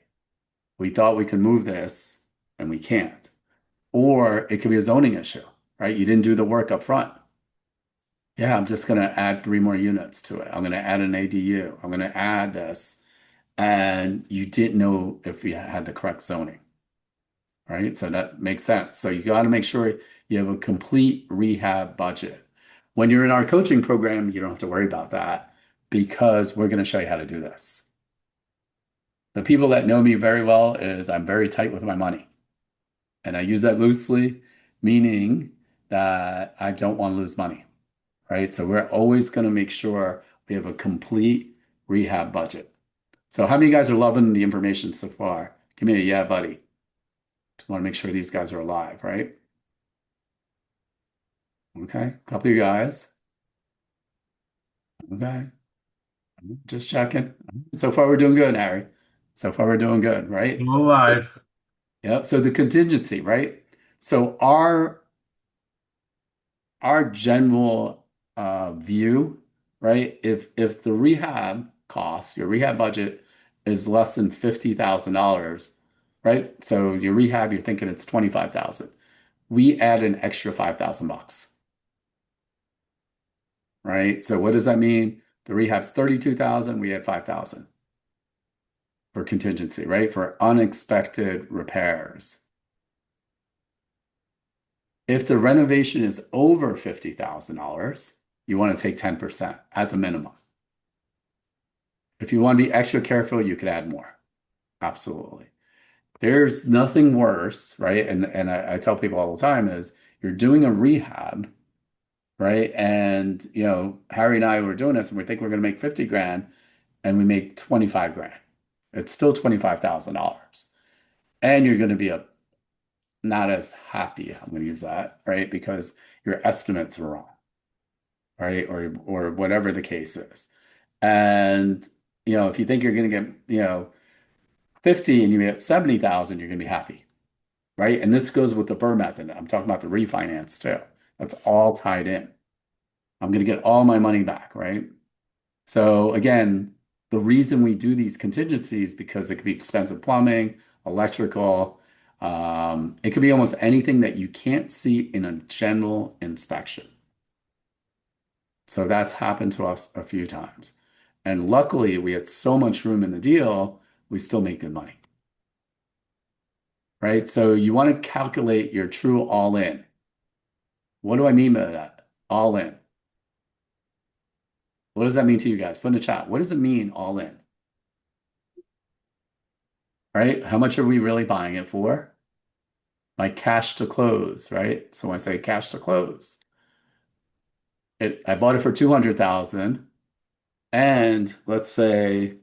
A: We thought we could move this and we can't. Or it could be a zoning issue, right? You didn't do the work up front. Yeah, I'm just going to add 3 more units to it. I'm going to add an ADU. I'm going to add this. And you didn't know if we had the correct zoning, right? So that makes sense. So you got to make sure you have a complete rehab budget. When you're in our coaching program, you don't have to worry about that because we're going to show you how to do this. The people that know me very well is I'm very tight with my money. And I use that loosely, meaning that I don't want to lose money, right? So we're always going to make sure we have a complete rehab budget. So how many guys are loving the information so far? Give me a yeah, buddy. Just want to make sure these guys are alive, right? Okay, a couple of you guys. Okay, just checking. So far, we're doing good, Harry. So far, we're doing good, right?
L: Still alive.
A: Yep. So the contingency, right? So our general view, right? If the rehab cost, your rehab budget is less than $50,000, right? So your rehab, you're thinking it's 25,000. We add an extra 5,000 bucks, right? So what does that mean? The rehab's 32,000, we add 5,000 for contingency, right? For unexpected repairs. If the renovation is over $50,000, you want to take 10% as a minimum. If you want to be extra careful, you could add more. Absolutely. There's nothing worse, right? And I tell people all the time is you're doing a rehab, right? And Harry and I were doing this and we think we're going to make 50 grand and we make 25 grand. It's still $25,000. And you're going to be not as happy, I'm going to use that, right? Because your estimates are wrong, right? Or whatever the case is. And if you think you're going to get 50 and you get 70,000, you're going to be happy, right? And this goes with the BRRRR method. I'm talking about the refinance too. That's all tied in. I'm going to get all my money back, right? So again, the reason we do these contingencies because it could be expensive plumbing, electrical. It could be almost anything that you can't see in a general inspection. So that's happened to us a few times. And luckily, we had so much room in the deal, we still make good money. Right? So you want to calculate your true all in. What do I mean by that? All in. What does that mean to you guys? Put in the chat. What does it mean all in? Right? How much are we really buying it for? Like cash to close, right? So when I say cash to close, I bought it for 200,000 and let's say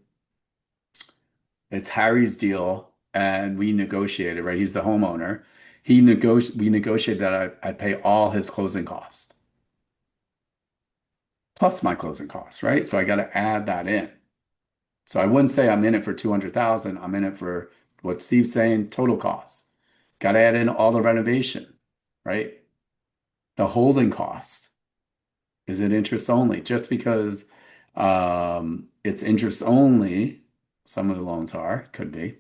A: it's Harry's deal and we negotiated, right? He's the homeowner. We negotiated that I'd pay all his closing costs plus my closing costs, right? So I got to add that in. So I wouldn't say I'm in it for 200,000. I'm in it for what Steve's saying, total costs. Got to add in all the renovation, right? The holding cost. Is it interest only? Just because it's interest only, some of the loans are, could be,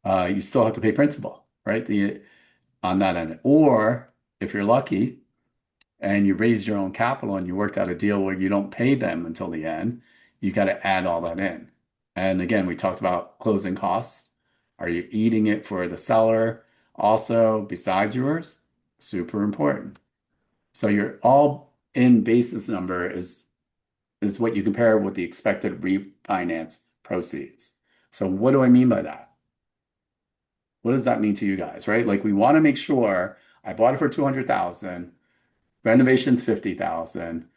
A: you still have to pay principal, right? On that end. Or if you're lucky and you raised your own capital and you worked out a deal where you don't pay them until the end, you got to add all that in. And again, we talked about closing costs. Are you eating it for the seller also besides yours? Super important. So your all in basis number is what you compare with the expected refinance proceeds. So what do I mean by that? What does that mean to you guys, right? Like we want to make sure I bought it for 200,000, renovations 50,000,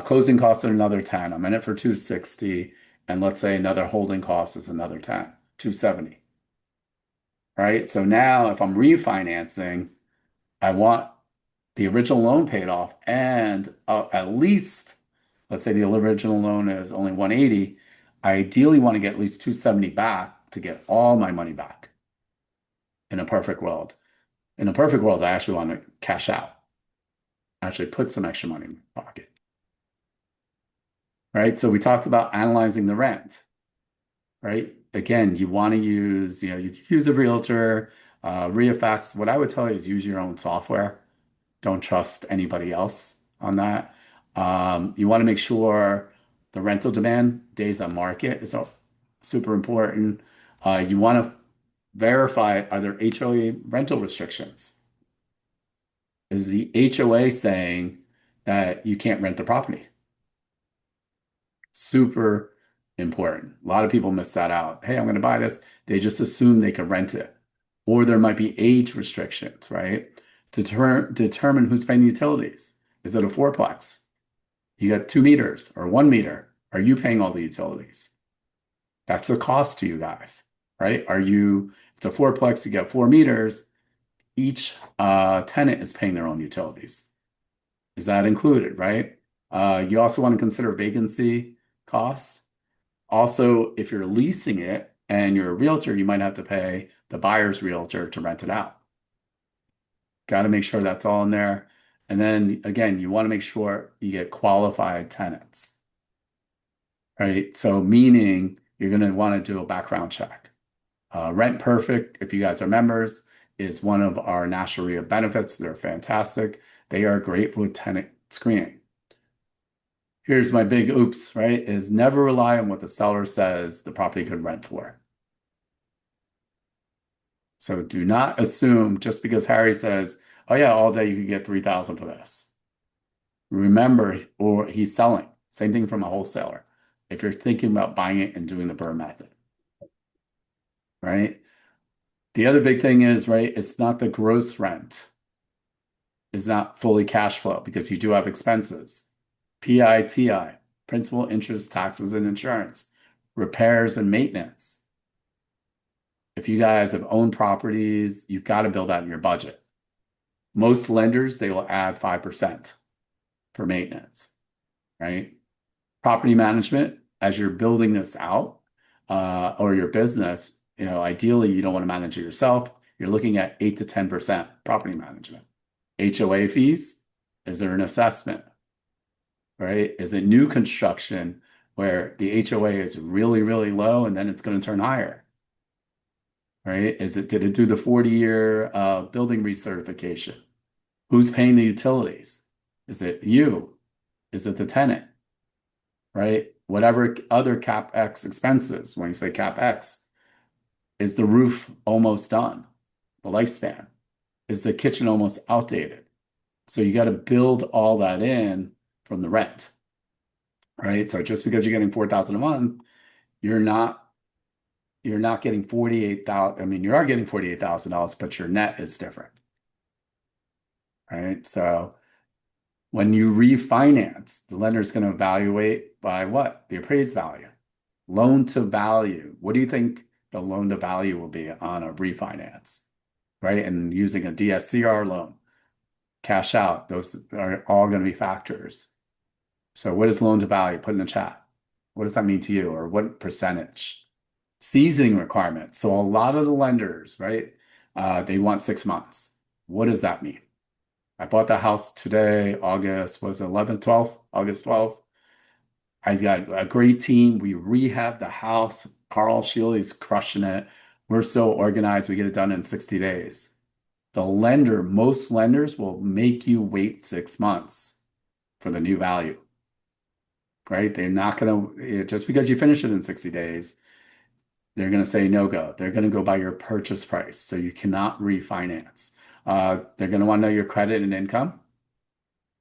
A: closing costs are another 10. I'm in it for 260, and let's say another holding cost is another 10, 270. Right? So now if I'm refinancing, I want the original loan paid off and at least, let's say the original loan is only 180. I ideally want to get at least 270 back to get all my money back in a perfect world. In a perfect world, I actually want to cash out, actually put some extra money in my pocket. Right? So we talked about analyzing the rent. Right? Again, you want to use, you can use a realtor, Refax. What I would tell you is use your own software. Don't trust anybody else on that. You want to make sure the rental demand days on market is super important. You want to verify, are there HOA rental restrictions? Is the HOA saying that you can't rent the property? Super important. A lot of people miss that out. Hey, I'm going to buy this. They just assume they can rent it. Or there might be age restrictions, right? Determine who's paying utilities. Is it a fourplex? You got 2 meters or 1 meter. Are you paying all the utilities? That's a cost to you guys, right? It's a fourplex, you get 4 meters. Each tenant is paying their own utilities. Is that included, right? You also want to consider vacancy costs. Also, if you're leasing it and you're a realtor, you might have to pay the buyer's realtor to rent it out. Got to make sure that's all in there. And then again, you want to make sure you get qualified tenants, right? So meaning you're going to want to do a background check. Rent Perfect, if you guys are members, is one of our National Rehab benefits. They're fantastic. They are great with tenant screening. Here's my big oops, right? Is never rely on what the seller says the property could rent for. So do not assume just because Harry says, oh yeah, all day you could get 3,000 for this. Remember, or he's selling. Same thing from a wholesaler. If you're thinking about buying it and doing the BRRRR method, right? The other big thing is, right, it's not the gross rent. It's not fully cash flow because you do have expenses. PITI, principal, interest, taxes, and insurance, repairs and maintenance. If you guys have owned properties, you've got to build out in your budget. Most lenders, they will add 5% for maintenance, right? Property management, as you're building this out, or your business, ideally you don't want to manage it yourself. You're looking at 8 to 10% property management. HOA fees, Is there an assessment? Right? Is it new construction where the HOA is really, really low and then it's going to turn higher? Right? Did it do the 40-year building recertification? Who's paying the utilities? Is it you? Is it the tenant? Right? Whatever other CapEx expenses, when you say CapEx, is the roof almost done? The lifespan? Is the kitchen almost outdated? So you got to build all that in from the rent, right? So just because you're getting 4,000 a month, you're not getting 48,000. I mean, you are getting $48,000, but your net is different, right? So when you refinance, the lender is going to evaluate by what? The appraised value. Loan to value. What do you think the loan to value will be on a refinance, right? And using a DSCR loan, cash out, those are all going to be factors. So what is loan to value? Put in the chat. What does that mean to you? Or what percentage? Seasoning requirements. So a lot of the lenders, right? They want 6 months. What does that mean? I bought the house today, August, was it 11th, 12th, August 12th. I got a great team. We rehab the house. Carl Shealy's crushing it. We're so organized. We get it done in 60 days. Most lenders will make you wait 6 months for the new value, right? They're not going to, just because you finish it in 60 days, they're going to say no go. They're going to go by your purchase price. So you cannot refinance. They're going to want to know your credit and income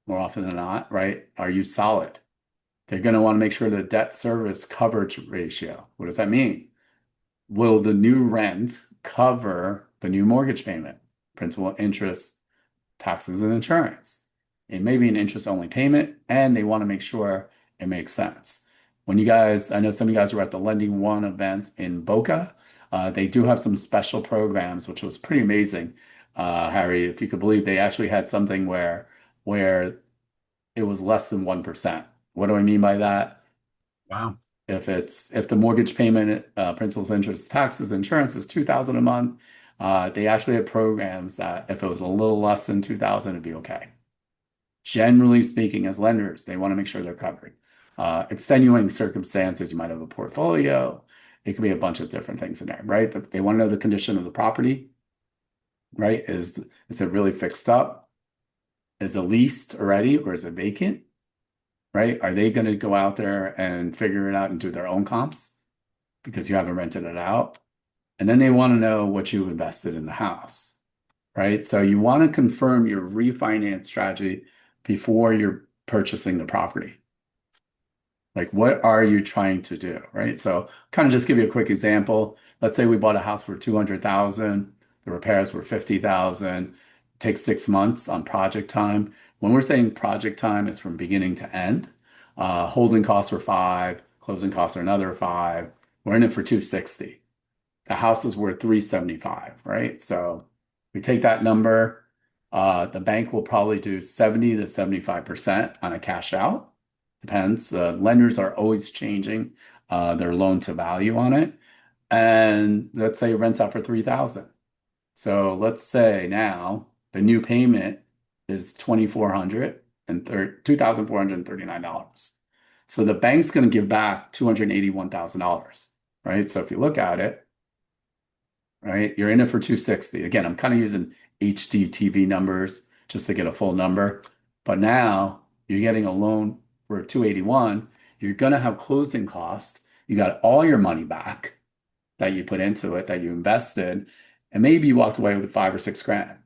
A: more often than not, right? Are you solid? They're going to want to make sure the debt service coverage ratio. What does that mean? Will the new rent cover the new mortgage payment, principal, interest, taxes, and insurance? It may be an interest-only payment, and they want to make sure it makes sense. I know some of you guys were at the Lending One event in Boca. They do have some special programs, which was pretty amazing. Harry, if you could believe, they actually had something where it was less than 1%. What do I mean by that?
L: Wow.
A: If the mortgage payment, principal's interest, taxes, insurance is 2,000 a month, they actually had programs that if it was a little less than 2,000, it'd be okay. Generally speaking, as lenders, they want to make sure they're covered. Extenuating circumstances, you might have a portfolio. It could be a bunch of different things in there, right? They want to know the condition of the property, right? Is it really fixed up? Is it leased already or is it vacant? Right? Are they going to go out there and figure it out and do their own comps because you haven't rented it out? And then they want to know what you invested in the house, right? So you want to confirm your refinance strategy before you're purchasing the property. Like, what are you trying to do, right? So kind of just give you a quick example. Let's say we bought a house for 200,000, the repairs were 50,000. It takes 6 months on project time. When we're saying project time, it's from beginning to end. Holding costs were 5, closing costs are another 5. We're in it for 260. The house is worth 375, right? So we take that number. The bank will probably do 70 to 75% on a cash out. Depends. Lenders are always changing their loan to value on it. And let's say it rents out for 3,000. So let's say now the new payment is $2,439. So the bank's going to give back $281,000, right? So if you look at it, right, you're in it for 260. Again, I'm kind of using HDTV numbers just to get a full number. But now you're getting a loan for 281. You're going to have closing costs. You got all your money back that you put into it, that you invested, and maybe you walked away with 5 or 6 grand,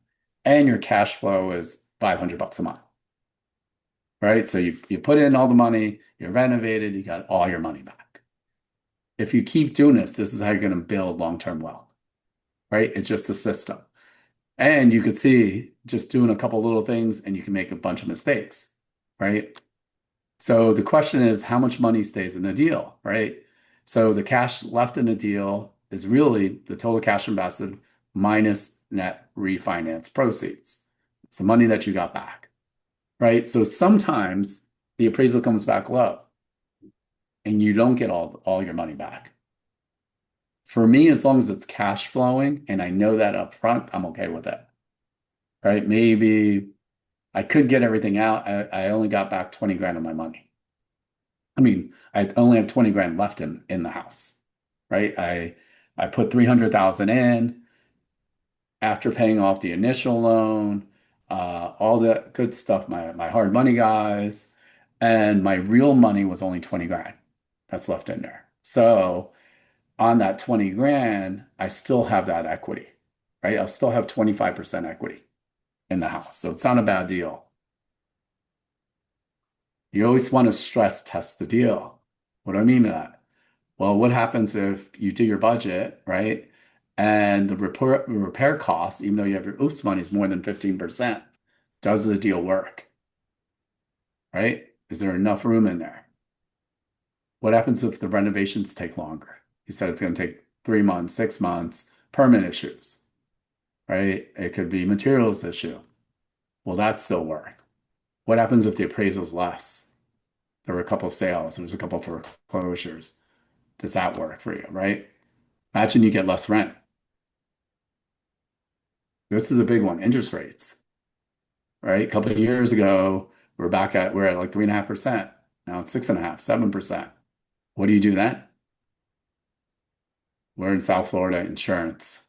A: and your cash flow is $500 a month, right? So you put in all the money, you renovated, you got all your money back. If you keep doing this is how you're going to build long-term wealth, right? It's just a system. And you could see just doing a couple little things and you can make a bunch of mistakes, right? So the question is, how much money stays in the deal, right? So the cash left in the deal is really the total cash invested minus net refinance proceeds. It's the money that you got back, right? So sometimes the appraisal comes back low and you don't get all your money back. For me, as long as it's cash flowing and I know that up front, I'm okay with it, right? Maybe I couldn't get everything out. I only got back 20 grand of my money. I mean, I only have 20 grand left in the house, right? I put 300,000 in after paying off the initial loan, all the good stuff, my hard money guys, and my real money was only 20 grand that's left in there. So on that 20 grand, I still have that equity, right? I'll still have 25% equity in the house. So it's not a bad deal. You always want to stress test the deal. What do I mean by that? Well, what happens if you do your budget, right? And the repair costs, even though you have your oops money, is more than 15%. Does the deal work? Right? Is there enough room in there? What happens if the renovations take longer? You said it's going to take 3 months, 6 months, permit issues, right? It could be materials issue. Will that still work? What happens if the appraisal's less? There were a couple of sales, there's a couple of foreclosures. Does that work for you, right? Imagine you get less rent. This is a big one, interest rates, right? A couple of years ago, we're at like 3.5%. Now it's 6.5%, 7%. What do you do then? We're in South Florida, insurance.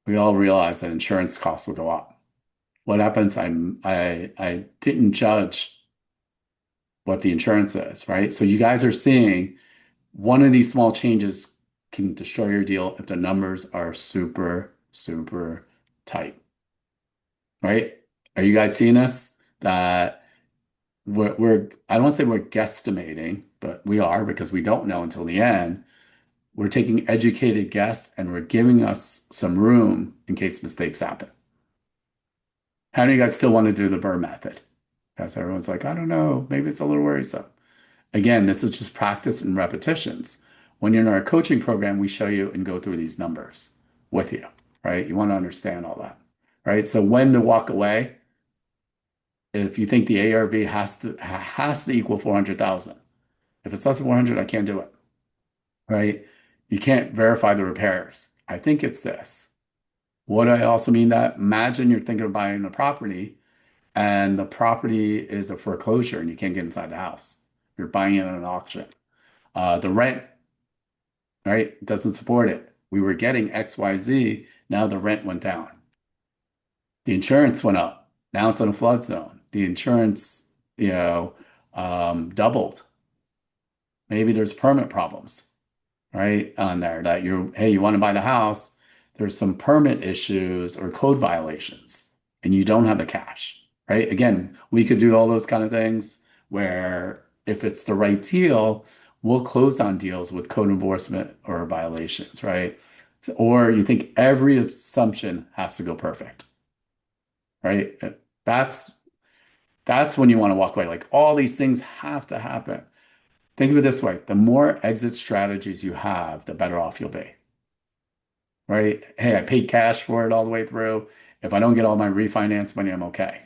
A: We all realize that insurance costs will go up. What happens? I didn't judge what the insurance is, right? So you guys are seeing one of these small changes can destroy your deal if the numbers are super, super tight, right? Are you guys seeing this? That I don't want to say we're guesstimating, but we are because we don't know until the end. We're taking educated guess and we're giving us some room in case mistakes happen. How do you guys still want to do the BRRRR method? Because everyone's like, I don't know, maybe it's a little worrisome. Again, this is just practice and repetitions. When you're in our coaching program, we show you and go through these numbers with you, right? You want to understand all that, right? So when to walk away, if you think the ARV has to equal 400,000. If it's less than 400, I can't do it, right? You can't verify the repairs. I think it's this. What I also mean that imagine you're thinking of buying a property and the property is a foreclosure and you can't get inside the house. You're buying it at an auction. The rent, right, doesn't support it. We were getting XYZ. Now the rent went down. The insurance went up. Now it's in a flood zone. The insurance, doubled. Maybe there's permit problems, right, on there that hey, you want to buy the house. There's some permit issues or code violations, and you don't have the cash, right? Again, we could do all those kind of things where if it's the right deal, we'll close on deals with code enforcement or violations, right? Or you think every assumption has to go perfect, right? That's when you want to walk away. Like all these things have to happen. Think of it this way, the more exit strategies you have, the better off you'll be, right? Hey, I paid cash for it all the way through. If I don't get all my refinance money, I'm okay,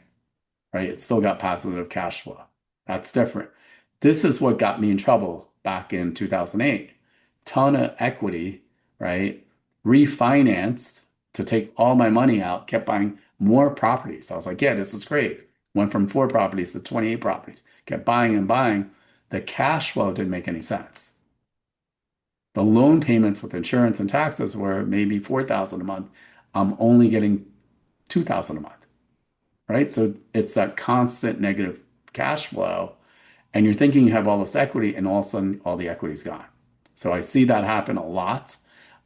A: right? It's still got positive cash flow. That's different. This is what got me in trouble back in 2008. Ton of equity, right? Refinanced to take all my money out, kept buying more properties. I was like, yeah, this is great. Went from 4 properties to 28 properties, kept buying and buying. The cash flow didn't make any sense. The loan payments with insurance and taxes were maybe 4,000 a month. I'm only getting 2,000 a month, right? So it's that constant negative cash flow, and you're thinking you have all this equity, and all of a sudden all the equity's gone. So I see that happen a lot.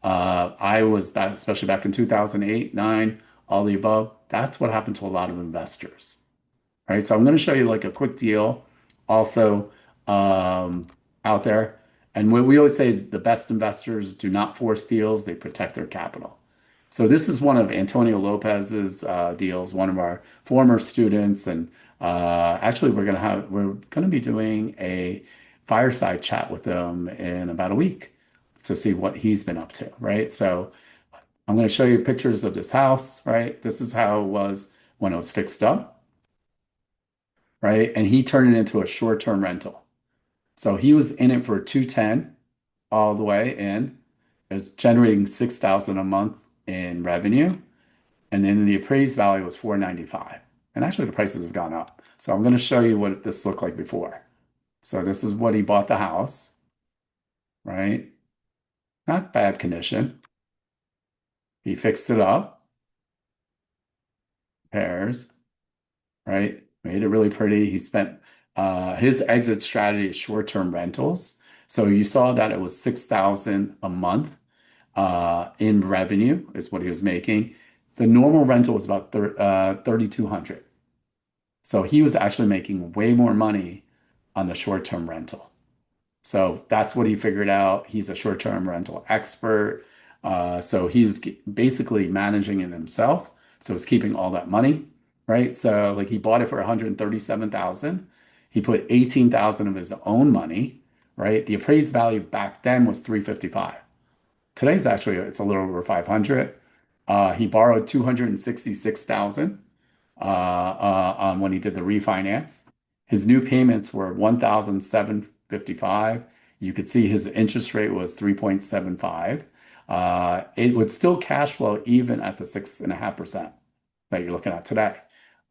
A: I was back, especially back in 2008, 9, all the above. That's what happened to a lot of investors, right? So I'm going to show you like a quick deal also out there. And what we always say is the best investors do not force deals, they protect their capital. So this is one of Antonio Lopez's deals, one of our former students. And actually, we're going to be doing a fireside chat with him in about a week to see what he's been up to, right? So I'm going to show you pictures of this house, right? This is how it was when it was fixed up, right? And he turned it into a short-term rental. So he was in it for 210 all the way in. It was generating 6,000 a month in revenue. And then the appraised value was 495. And actually, the prices have gone up. So I'm going to show you what this looked like before. So this is what he bought the house, right? Not bad condition. He fixed it up, repairs, right? Made it really pretty. He spent his exit strategy is short-term rentals. So you saw that it was 6,000 a month in revenue is what he was making. The normal rental was about 3,200. So he was actually making way more money on the short-term rental. So that's what he figured out. He's a short-term rental expert. So he was basically managing it himself. So he's keeping all that money, right? So like he bought it for 137,000. He put 18,000 of his own money, right? The appraised value back then was 355. Today's actually it's a little over 500. He borrowed 266,000 when he did the refinance. His new payments were 1,755. You could see his interest rate was 3.75. It would still cash flow even at the 6.5% that you're looking at today.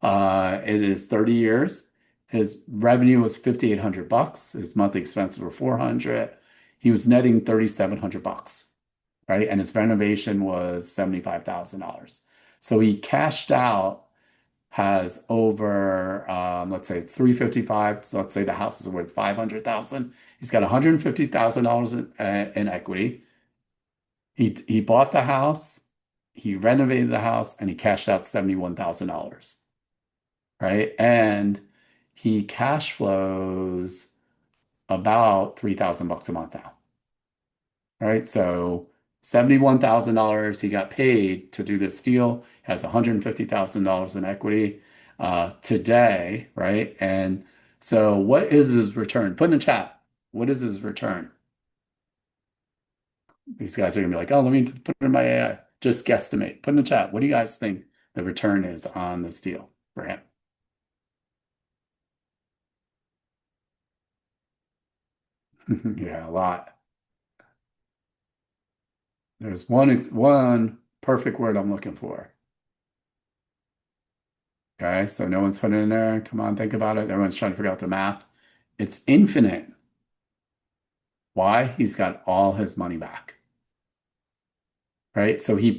A: It is 30 years. His revenue was 5,800 bucks. His monthly expenses were 400. He was netting 3,700 bucks, right? And his renovation was $75,000. So he cashed out, has over, let's say it's 355. So let's say the house is worth 500,000. He's got $150,000 in equity. He bought the house, he renovated the house, and he cashed out $71,000, right? And he cash flows about 3,000 bucks a month now. Right? So $71,000 he got paid to do this deal, has $150,000 in equity today, right? And so what is his return? Put in the chat. What is his return? These guys are gonna be like, oh, let me put it in my AI. Just guesstimate. Put in the chat. What do you guys think the return is on this deal for him? Yeah, a lot. There's one perfect word I'm looking for. Okay, so no one's putting it in there. Come on, think about it. Everyone's trying to figure out the math. It's infinite. Why? He's got all his money back. Right? So he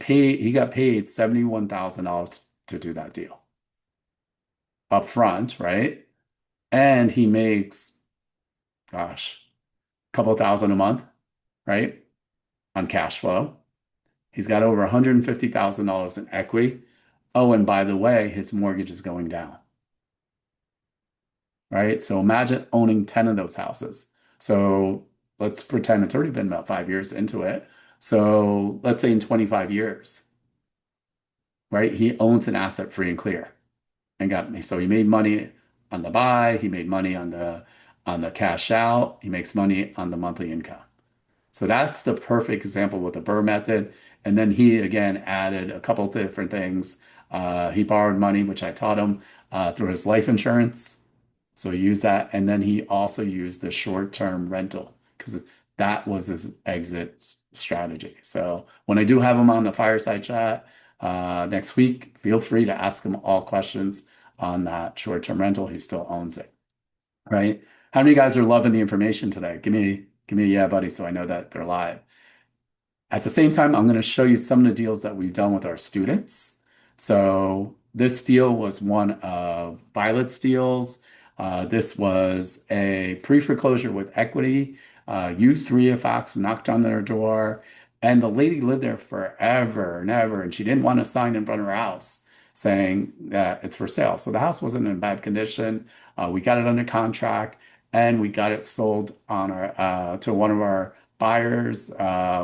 A: got paid $71,000 to do that deal up front, right? And he makes, gosh, a couple thousand a month, right? On cash flow. He's got over $150,000 in equity. Oh, and by the way, his mortgage is going down. Right? So imagine owning 10 of those houses. So let's pretend it's already been about 5 years into it. So let's say in 25 years, right? He owns an asset free and clear and got me. So he made money on the buy, he made money on the cash out, he makes money on the monthly income. So that's the perfect example with the BRRRR method. And then he again added a couple of different things. He borrowed money, which I taught him through his life insurance. So he used that. And then he also used the short-term rental because that was his exit strategy. So when I do have him on the fireside chat next week, feel free to ask him all questions on that short-term rental. He still owns it, right? How many of you guys are loving the information today? Give me a yeah, buddy, so I know that they're live. At the same time, I'm going to show you some of the deals that we've done with our students. So this deal was one of Violet's deals. This was a pre-foreclosure with equity, used Refax, knocked on their door, and the lady lived there forever and ever, and she didn't want to sign in front of her house saying that it's for sale. So the house wasn't in bad condition. We got it under contract, and we got it sold on our to one of our buyers,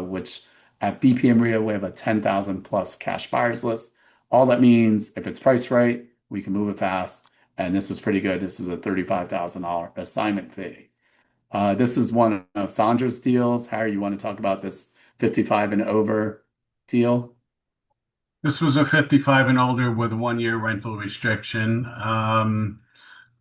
A: which at BPM Rio, we have a 10,000 plus cash buyers list. All that means if it's priced right, we can move it fast. And this was pretty good. This was a $35,000 assignment fee. This is one of Sandra's deals. Harry, you want to talk about this 55 and over deal?
L: This was a 55 and older with a 1 year rental restriction.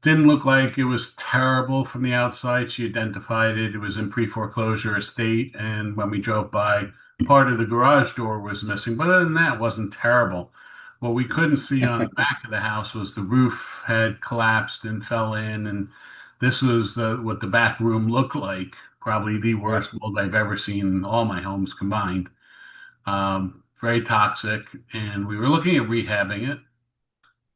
L: Didn't look like it was terrible from the outside. She identified it. It was in pre-foreclosure estate. And when we drove by, part of the garage door was missing. But other than that, it wasn't terrible. What we couldn't see on the back of the house was the roof had collapsed and fell in, and this was what the back room looked like. Probably the
A: Yeah.
L: worst mold I've ever seen in all my homes combined. Very toxic, and we were looking at rehabbing it,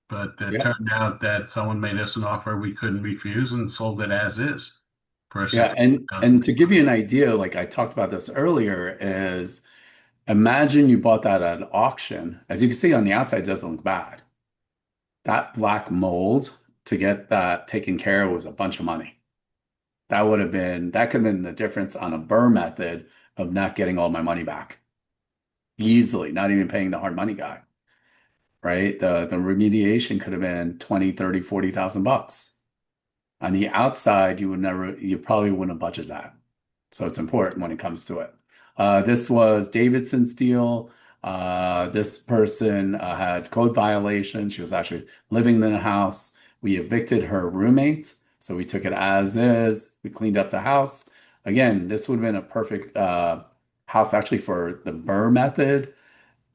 L: but it
A: Yeah.
L: turned out that someone made us an offer we couldn't refuse and sold it as is for
A: Yeah, and to give you an idea, like I talked about this earlier, is imagine you bought that at auction. As you can see on the outside, it doesn't look bad. That black mold to get that taken care of was a bunch of money. That could have been the difference on a BRRRR method of not getting all my money back easily, not even paying the hard money guy, right? The remediation could have been 20, 30, 40,000 bucks. On the outside, you probably wouldn't budget that. So it's important when it comes to it. This was Davidson's deal. This person had code violations. She was actually living in the house. We evicted her roommate. So we took it as is. We cleaned up the house. Again, this would have been a perfect house actually for the BRRRR method.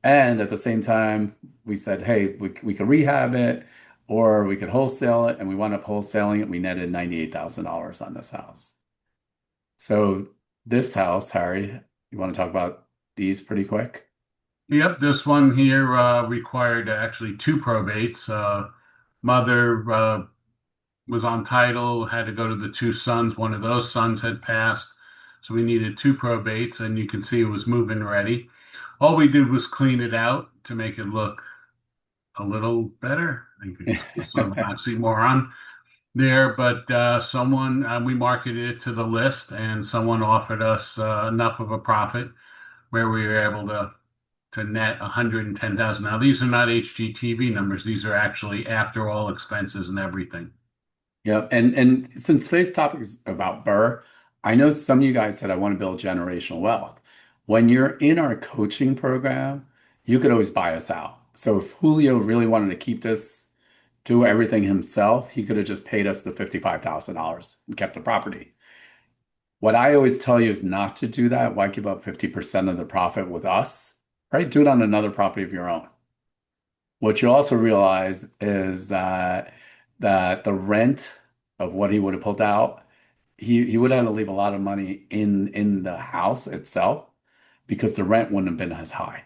A: And at the same time, we said, hey, we could rehab it or we could wholesale it. And we wound up wholesaling it. We netted $98,000 on this house. So this house, Harry, you want to talk about these pretty quick?
L: Yep, this one here required actually two probates. Mother was on title, had to go to the two sons. One of those sons had passed, so we needed two probates, and you can see it was move-in ready. All we did was clean it out to make it look a little better. I think it's sort of an oxymoron there, but we marketed it to the list, and someone offered us enough of a profit where we were able to net 110,000. Now, these are not HGTV numbers. These are actually after all expenses and everything.
A: Yeah, and since today's topic is about BRRRR, I know some of you guys said I want to build generational wealth. When you're in our coaching program, you could always buy us out. So if Julio really wanted to keep this, do everything himself, he could have just paid us the $55,000 and kept the property. What I always tell you is not to do that. Why give up 50% of the profit with us, right? Do it on another property of your own. What you also realize is that the rent of what he would have pulled out, he would have to leave a lot of money in the house itself because the rent wouldn't have been as high.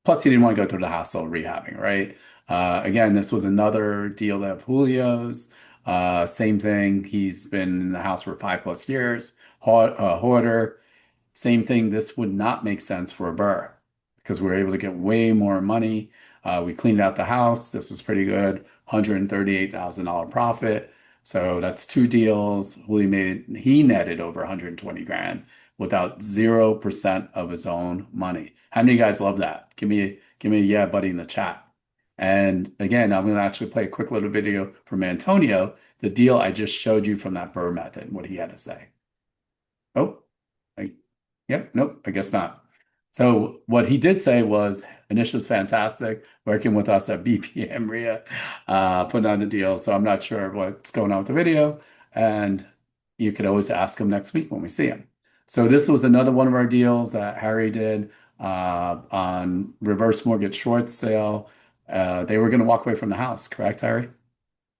A: Plus, he didn't want to go through the hassle of rehabbing, right? Again, this was another deal of Julio's. Same thing. He's been in the house for 5+ years. Hoarder. Same thing, this would not make sense for a BRRRR because we were able to get way more money. We cleaned out the house. This was pretty good, $138,000 profit. So that's two deals. He netted over 120 grand without 0% of his own money. How many of you guys love that? Give me a yeah, buddy in the chat. And again, I'm going to actually play a quick little video from Antonio, the deal I just showed you from that BRRRR method, what he had to say. Oh, I Yep, nope, I guess not. So what he did say was Anisha's fantastic, working with us at BPM RIA, putting on the deal. So I'm not sure what's going on with the video. And you could always ask him next week when we see him. So this was another one of our deals that Harry did on reverse mortgage short sale. They were going to walk away from the house, correct, Harry?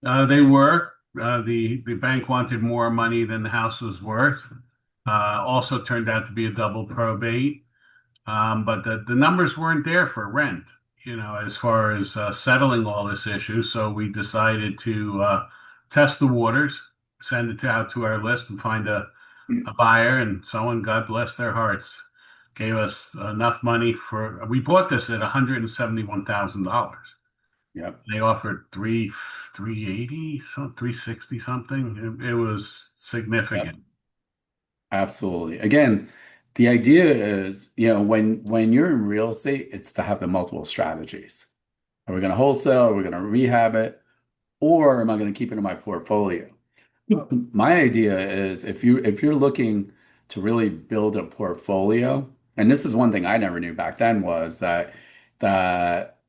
L: They were. The bank wanted more money than the house was worth. Also turned out to be a double probate. But the numbers weren't there for rent, as far as settling all this issue. So we decided to test the waters, send it out to our list and find a buyer. And someone, God bless their hearts, gave us enough money we bought this at $171,000.
A: Yep.
L: They offered 380, 360 something. It was significant.
A: Yep. Absolutely. Again, the idea is, when you're in real estate, it's to have the multiple strategies. Are we going to wholesale? Are we going to rehab it? Or am I going to keep it in my portfolio? My idea is if you're looking to really build a portfolio, and this is one thing I never knew back then was that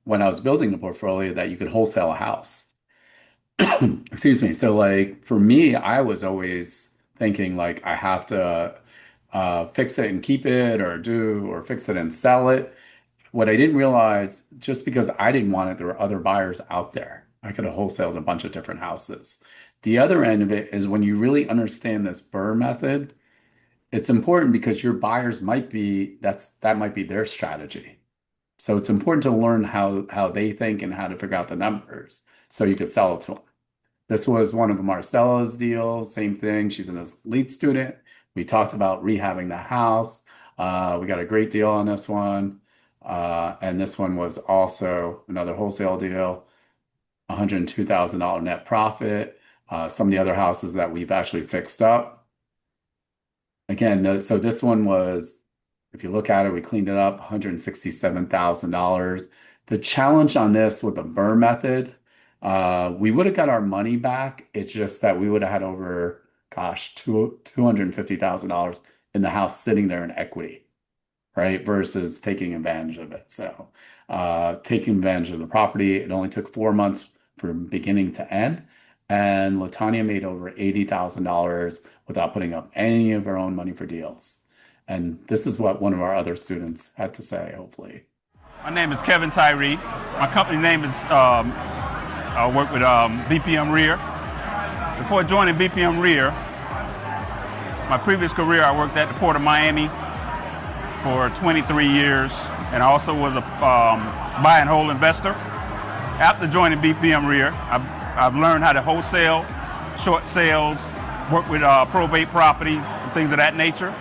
A: when I was building the portfolio that you could wholesale a house. Excuse me. So like for me, I was always thinking like I have to fix it and keep it or fix it and sell it. What I didn't realize, just because I didn't want it, there were other buyers out there. I could have wholesaled a bunch of different houses. The other end of it is when you really understand this BRRRR method, it's important because your buyers might be that might be their strategy. So it's important to learn how they think and how to figure out the numbers so you could sell it to them. This was one of Marcella's deals, same thing. She's an elite student. We talked about rehabbing the house. We got a great deal on this one. And this one was also another wholesale deal, $102,000 net profit. Some of the other houses that we've actually fixed up. Again, so this one was, if you look at it, we cleaned it up, $167,000. The challenge on this with the BRRRR method, we would have got our money back. It's just that we would have had over, gosh, $250,000 in the house sitting there in equity, right? Versus taking advantage of it. So taking advantage of the property, it only took 4 months from beginning to end. And Latanya made over $80,000 without putting up any of her own money for deals. And this is what one of our other students had to say, hopefully.
M: My name is Kevin Tyree. My company name is, I work with BRRRR. Before joining BRRRR, my previous career, I worked at the Port of Miami for 23 years, and I also was a buy and hold investor. After joining BRRRR, I've learned how to wholesale, short sales, work with probate properties, and things of that nature.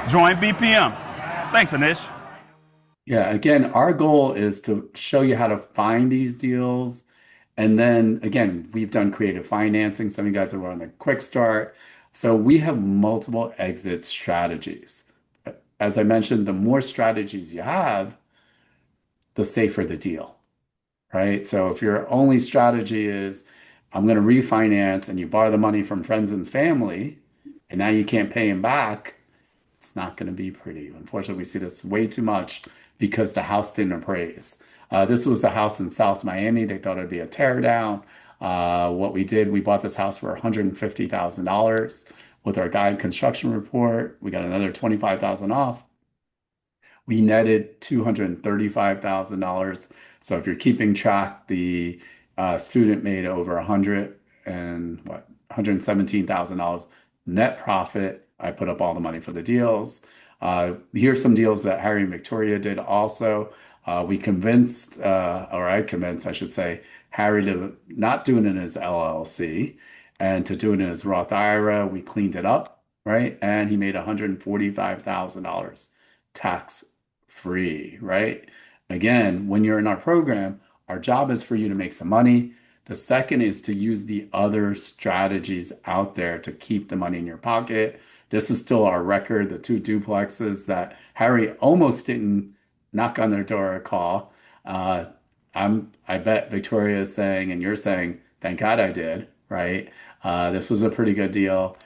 M: Join BPM. Thanks, Anish.
A: Yeah, again, our goal is to show you how to find these deals. And then again, we've done creative financing. Some of you guys are on the quick start. So we have multiple exit strategies. As I mentioned, the more strategies you have, the safer the deal, right? So if your only strategy is, I'm going to refinance, and you borrow the money from friends and family, and now you can't pay them back, it's not going to be pretty. Unfortunately, we see this way too much because the house didn't appraise. This was a house in South Miami. They thought it'd be a tear down. What we did, we bought this house for $150,000 with our guide construction report. We got another $25,000 off. We netted $235,000. So if you're keeping track, the student made over $117,000 net profit. I put up all the money for the deals. Here's some deals that Harry and Victoria did also. We convinced, or I convinced, I should say, Harry to not do it in his LLC and to do it in his Roth IRA. We cleaned it up, right? And he made $145,000 tax free, right? Again, when you're in our program, our job is for you to make some money. The second is to use the other strategies out there to keep the money in your pocket. This is still our record, the 2 duplexes that Harry almost didn't knock on their door or call. I bet Victoria is saying, and you're saying, thank God I did, right? This was a pretty good deal.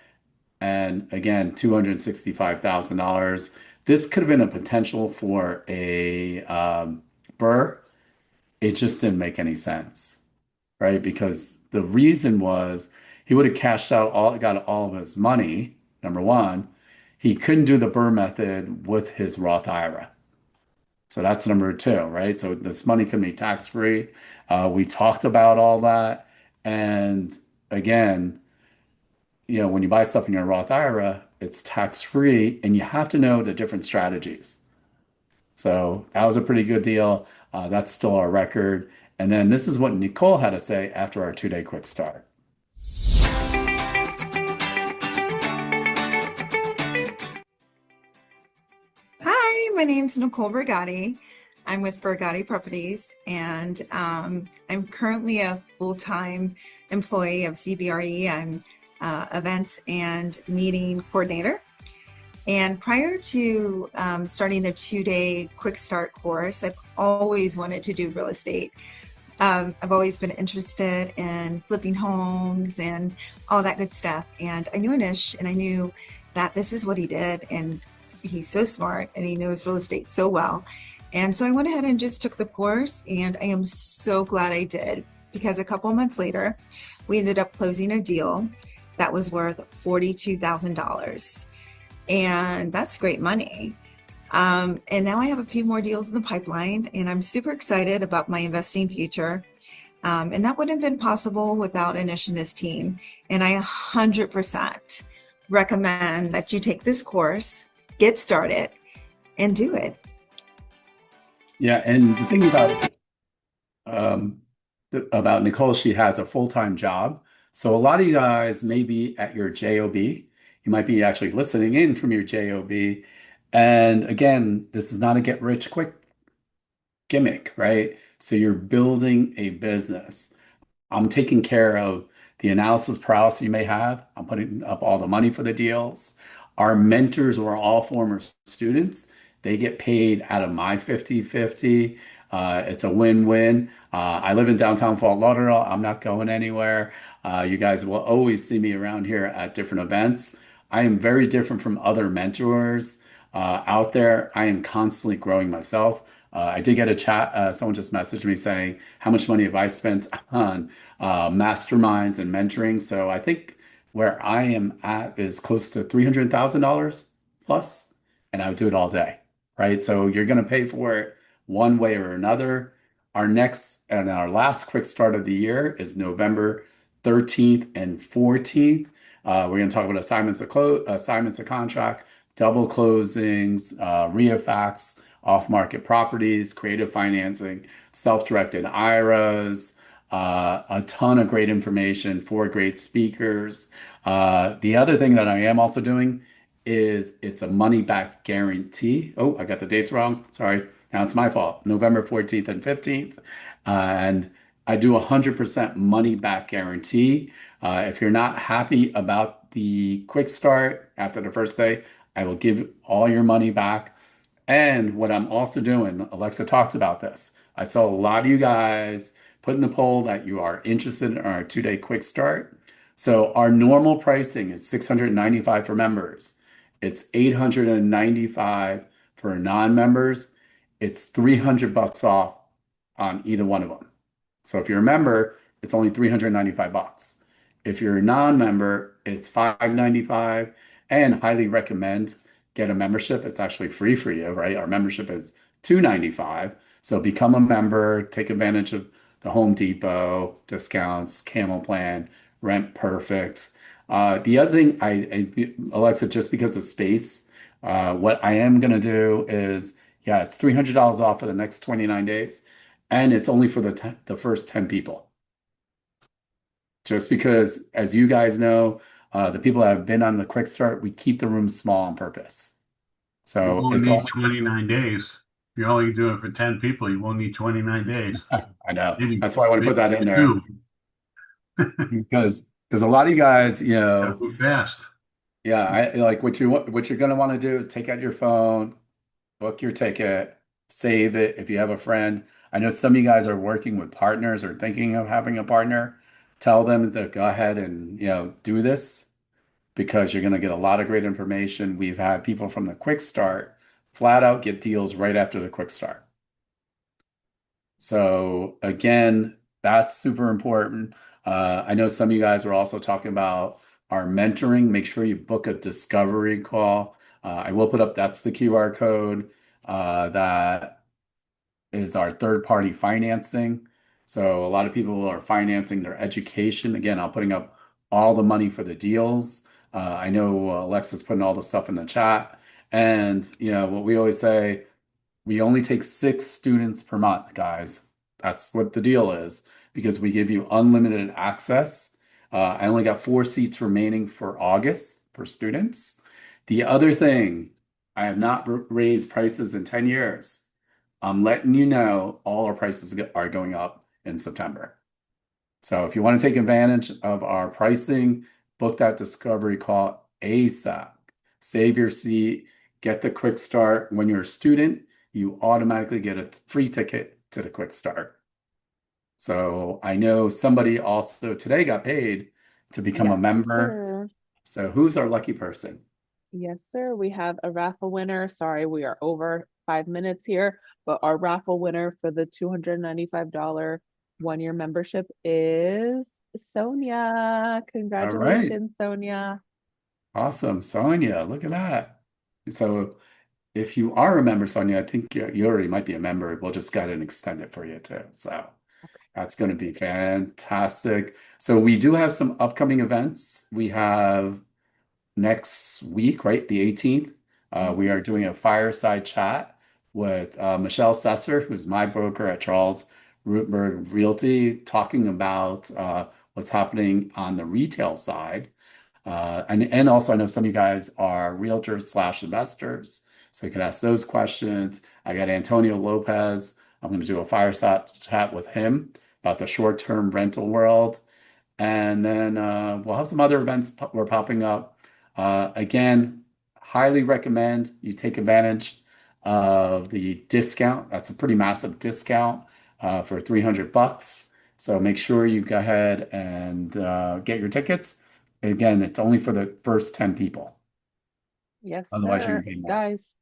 A: And again, $265,000. This could have been a potential for a BRRRR. It just didn't make any sense, right? Because the reason was he would have cashed out got all of his money, number one. He couldn't do the BRRRR method with his Roth IRA. So that's number 2, right? So this money can be tax-free. We talked about all that. And again, when you buy stuff in your Roth IRA, it's tax-free, and you have to know the different strategies. So that was a pretty good deal. That's still our record. And then this is what Nicole had to say after our 2-day quick start.
N: Hi, my name's Nicole Bergatti. I'm with Bergatti Properties, and I'm currently a full-time employee of CBRE. I'm events and meeting coordinator. And prior to starting the 2-day quick start course, I've always wanted to do real estate. I've always been interested in flipping homes and all that good stuff. And I knew Anish, and I knew that this is what he did. And he's so smart, and he knows real estate so well. And so I went ahead and just took the course, and I am so glad I did, because a couple months later, we ended up closing a deal that was worth $42,000. And that's great money. And now I have a few more deals in the pipeline, and I'm super excited about my investing future. And that wouldn't have been possible without Anish and his team. And I 100% recommend that you take this course, get started, and do it.
A: Yeah, and the thing um, about Nicole, she has a full-time job. So a lot of you guys may be at your job. You might be actually listening in from your job. And again, this is not a get rich quick gimmick, right? So you're building a business. I'm taking care of the analysis paralysis you may have. I'm putting up all the money for the deals. Our mentors were all former students. They get paid out of my 50/50. It's a win-win. I live in downtown Fort Lauderdale. I'm not going anywhere. You guys will always see me around here at different events. I am very different from other mentors out there. I am constantly growing myself. I did get a chat. Someone just messaged me saying, how much money have I spent on masterminds and mentoring? So I think where I am at is close to $300,000 plus, and I would do it all day, right? So you're going to pay for it one way or another. Our next and our last quick start of the year is November 13th and 14th. We're going to talk about assignments of contract, double closings, reafax, off-market properties, creative financing, self-directed IRAs, a ton of great information, four great speakers. The other thing that I am also doing is it's a money back guarantee. Oh, I got the dates wrong. Sorry. Now it's my fault. November 14th and 15th. And I do 100% money back guarantee. If you're not happy about the quick start after the first day, I will give all your money back. And what I'm also doing, Alexa talked about this. I saw a lot of you guys put in the poll that you are interested in our 2-day quick start. So our normal pricing is 695 for members. It's 895 for non-members. It's 300 bucks off on either one of them. So if you're a member, it's only 395 bucks. If you're a non-member, it's 595 and highly recommend get a membership. It's actually free for you, right? Our membership is 295. So become a member, take advantage of the Home Depot discounts, Camel Plan, Rent Perfect. The other thing, Alexa, just because of space, what I am going to do is, yeah, it's $300 off for the next 29 days, and it's only for the first 10 people. Just because, as you guys know, the people that have been on the quick start, we keep the rooms small on purpose.
L: You
A: So
L: won't
A: it's
L: need
A: only,
L: 29 days. If you only do it for 10 people, you won't need 29 days.
A: I know.
L: Maybe,
A: That's why I want to put that
L: maybe
A: in there
L: two.
A: because a lot of you guys,
L: Gotta move fast.
A: yeah, I like what you're gonna want to do is take out your phone, book your ticket, save it if you have a friend. I know some of you guys are working with partners or thinking of having a partner. Tell them to go ahead and, do this because you're going to get a lot of great information. We've had people from the quick start flat out get deals right after the quick start. So again, that's super important. I know some of you guys were also talking about our mentoring. Make sure you book a discovery call. I will put up, that's the QR code that is our third-party financing. So a lot of people are financing their education. Again, I'm putting up all the money for the deals. I know Alexa's putting all the stuff in the chat. And, what we always say, we only take 6 students per month, guys. That's what the deal is because we give you unlimited access. I only got 4 seats remaining for August for students. The other thing, I have not raised prices in 10 years. I'm letting you know all our prices are going up in September. So if you want to take advantage of our pricing, book that discovery call ASAP. Save your seat, get the quick start. When you're a student, you automatically get a free ticket to the quick start. So I know somebody also today got paid to become a
B: Yes,
A: member.
B: sir.
A: So who's our lucky person?
B: Yes, sir. We have a raffle winner. Sorry, we are over 5 minutes here, but our raffle winner for the $295 one-year membership is Sonia.
A: All right.
B: Congratulations, Sonia.
A: Awesome. Sonia, look at that. So if you are a member, Sonia, I think you already might be a member. We'll just go ahead and extend it for you too. So that's going to be fantastic. So we do have some upcoming events. We have next week, right? The 18th. We are doing a fireside chat with Michelle Sesser, who's my broker at Charles Rutenberg Realty, talking about what's happening on the retail side. And also, I know some of you guys are realtors slash investors, so you could ask those questions. I got Antonio Lopez. I'm going to do a fireside chat with him about the short-term rental world. And then we'll have some other events we're popping up. Again, highly recommend you take advantage of the discount. That's a pretty massive discount for $300. So make sure you go ahead and get your tickets. Again, it's only for the first 10 people.
B: Yes,
A: Otherwise, you're
B: sir.
A: going to pay more.
B: Guys,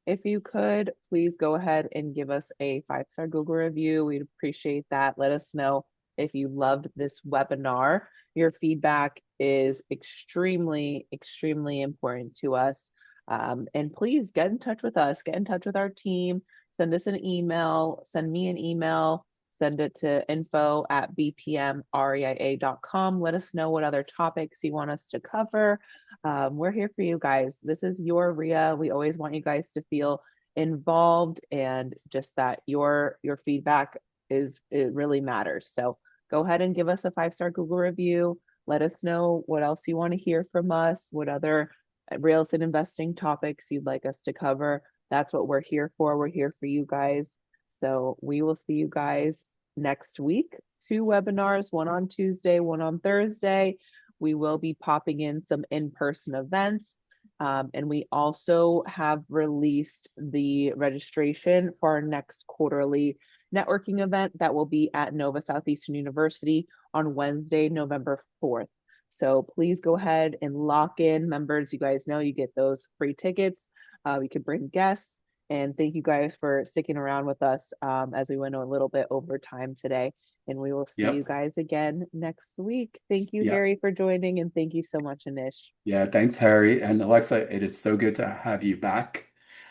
B: if you could, please go ahead and give us a 5-star Google review. We'd appreciate that. Let us know if you loved this webinar. Your feedback is extremely, extremely important to us. And please get in touch with us, get in touch with our team, send us an email, send me an email, send it to info@bpmreia.com. Let us know what other topics you want us to cover. We're here for you guys. This is your RIA. We always want you guys to feel involved and just that your feedback it really matters. So go ahead and give us a 5-star Google review. Let us know what else you want to hear from us, what other real estate investing topics you'd like us to cover. That's what we're here for. We're here for you guys. So we will see you guys next week. 2 webinars, one on Tuesday, one on Thursday. We will be popping in some in-person events. And we also have released the registration for our next quarterly networking event that will be at Nova Southeastern University on Wednesday, November 4th. So please go ahead and lock in. Members, you guys know you get those free tickets. You can bring guests. And thank you guys for sticking around with us as we went a little bit over time today. And we will see you guys again next week. Thank you,
A: Yeah.
B: Harry, for joining. And thank you so much, Anish.
A: Yeah, thanks, Harry. And Alexa, it is so good to have you back.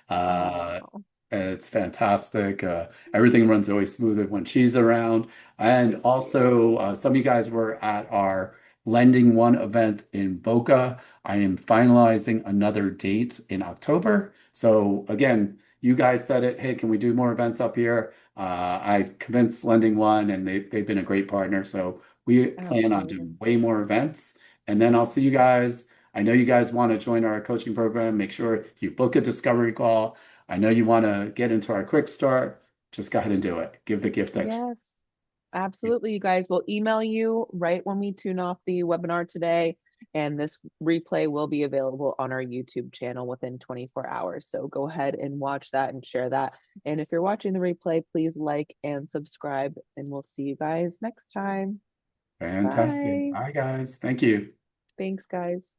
A: Uh, it's fantastic. Everything runs always smoother when she's around. And also, some of you guys were at our Lending One event in Boca. I am finalizing another date in October. So again, you guys said it, hey, can we do more events up here? I convinced Lending One, and they've been a great partner. So we plan on doing way more events. And then I'll see you guys. I know you guys want to join our coaching program. Make sure you book a discovery call. I know you want to get into our quick start. Just go ahead and do it. Give the gift that.
B: Yes, absolutely. You guys will email you right when we tune off the webinar today. And this replay will be available on our YouTube channel within 24 hours. So go ahead and watch that and share that. And if you're watching the replay, please like and subscribe. And we'll see you guys next time.
A: Fantastic.
B: Bye.
A: Bye, guys. Thank you.
B: Thanks, guys.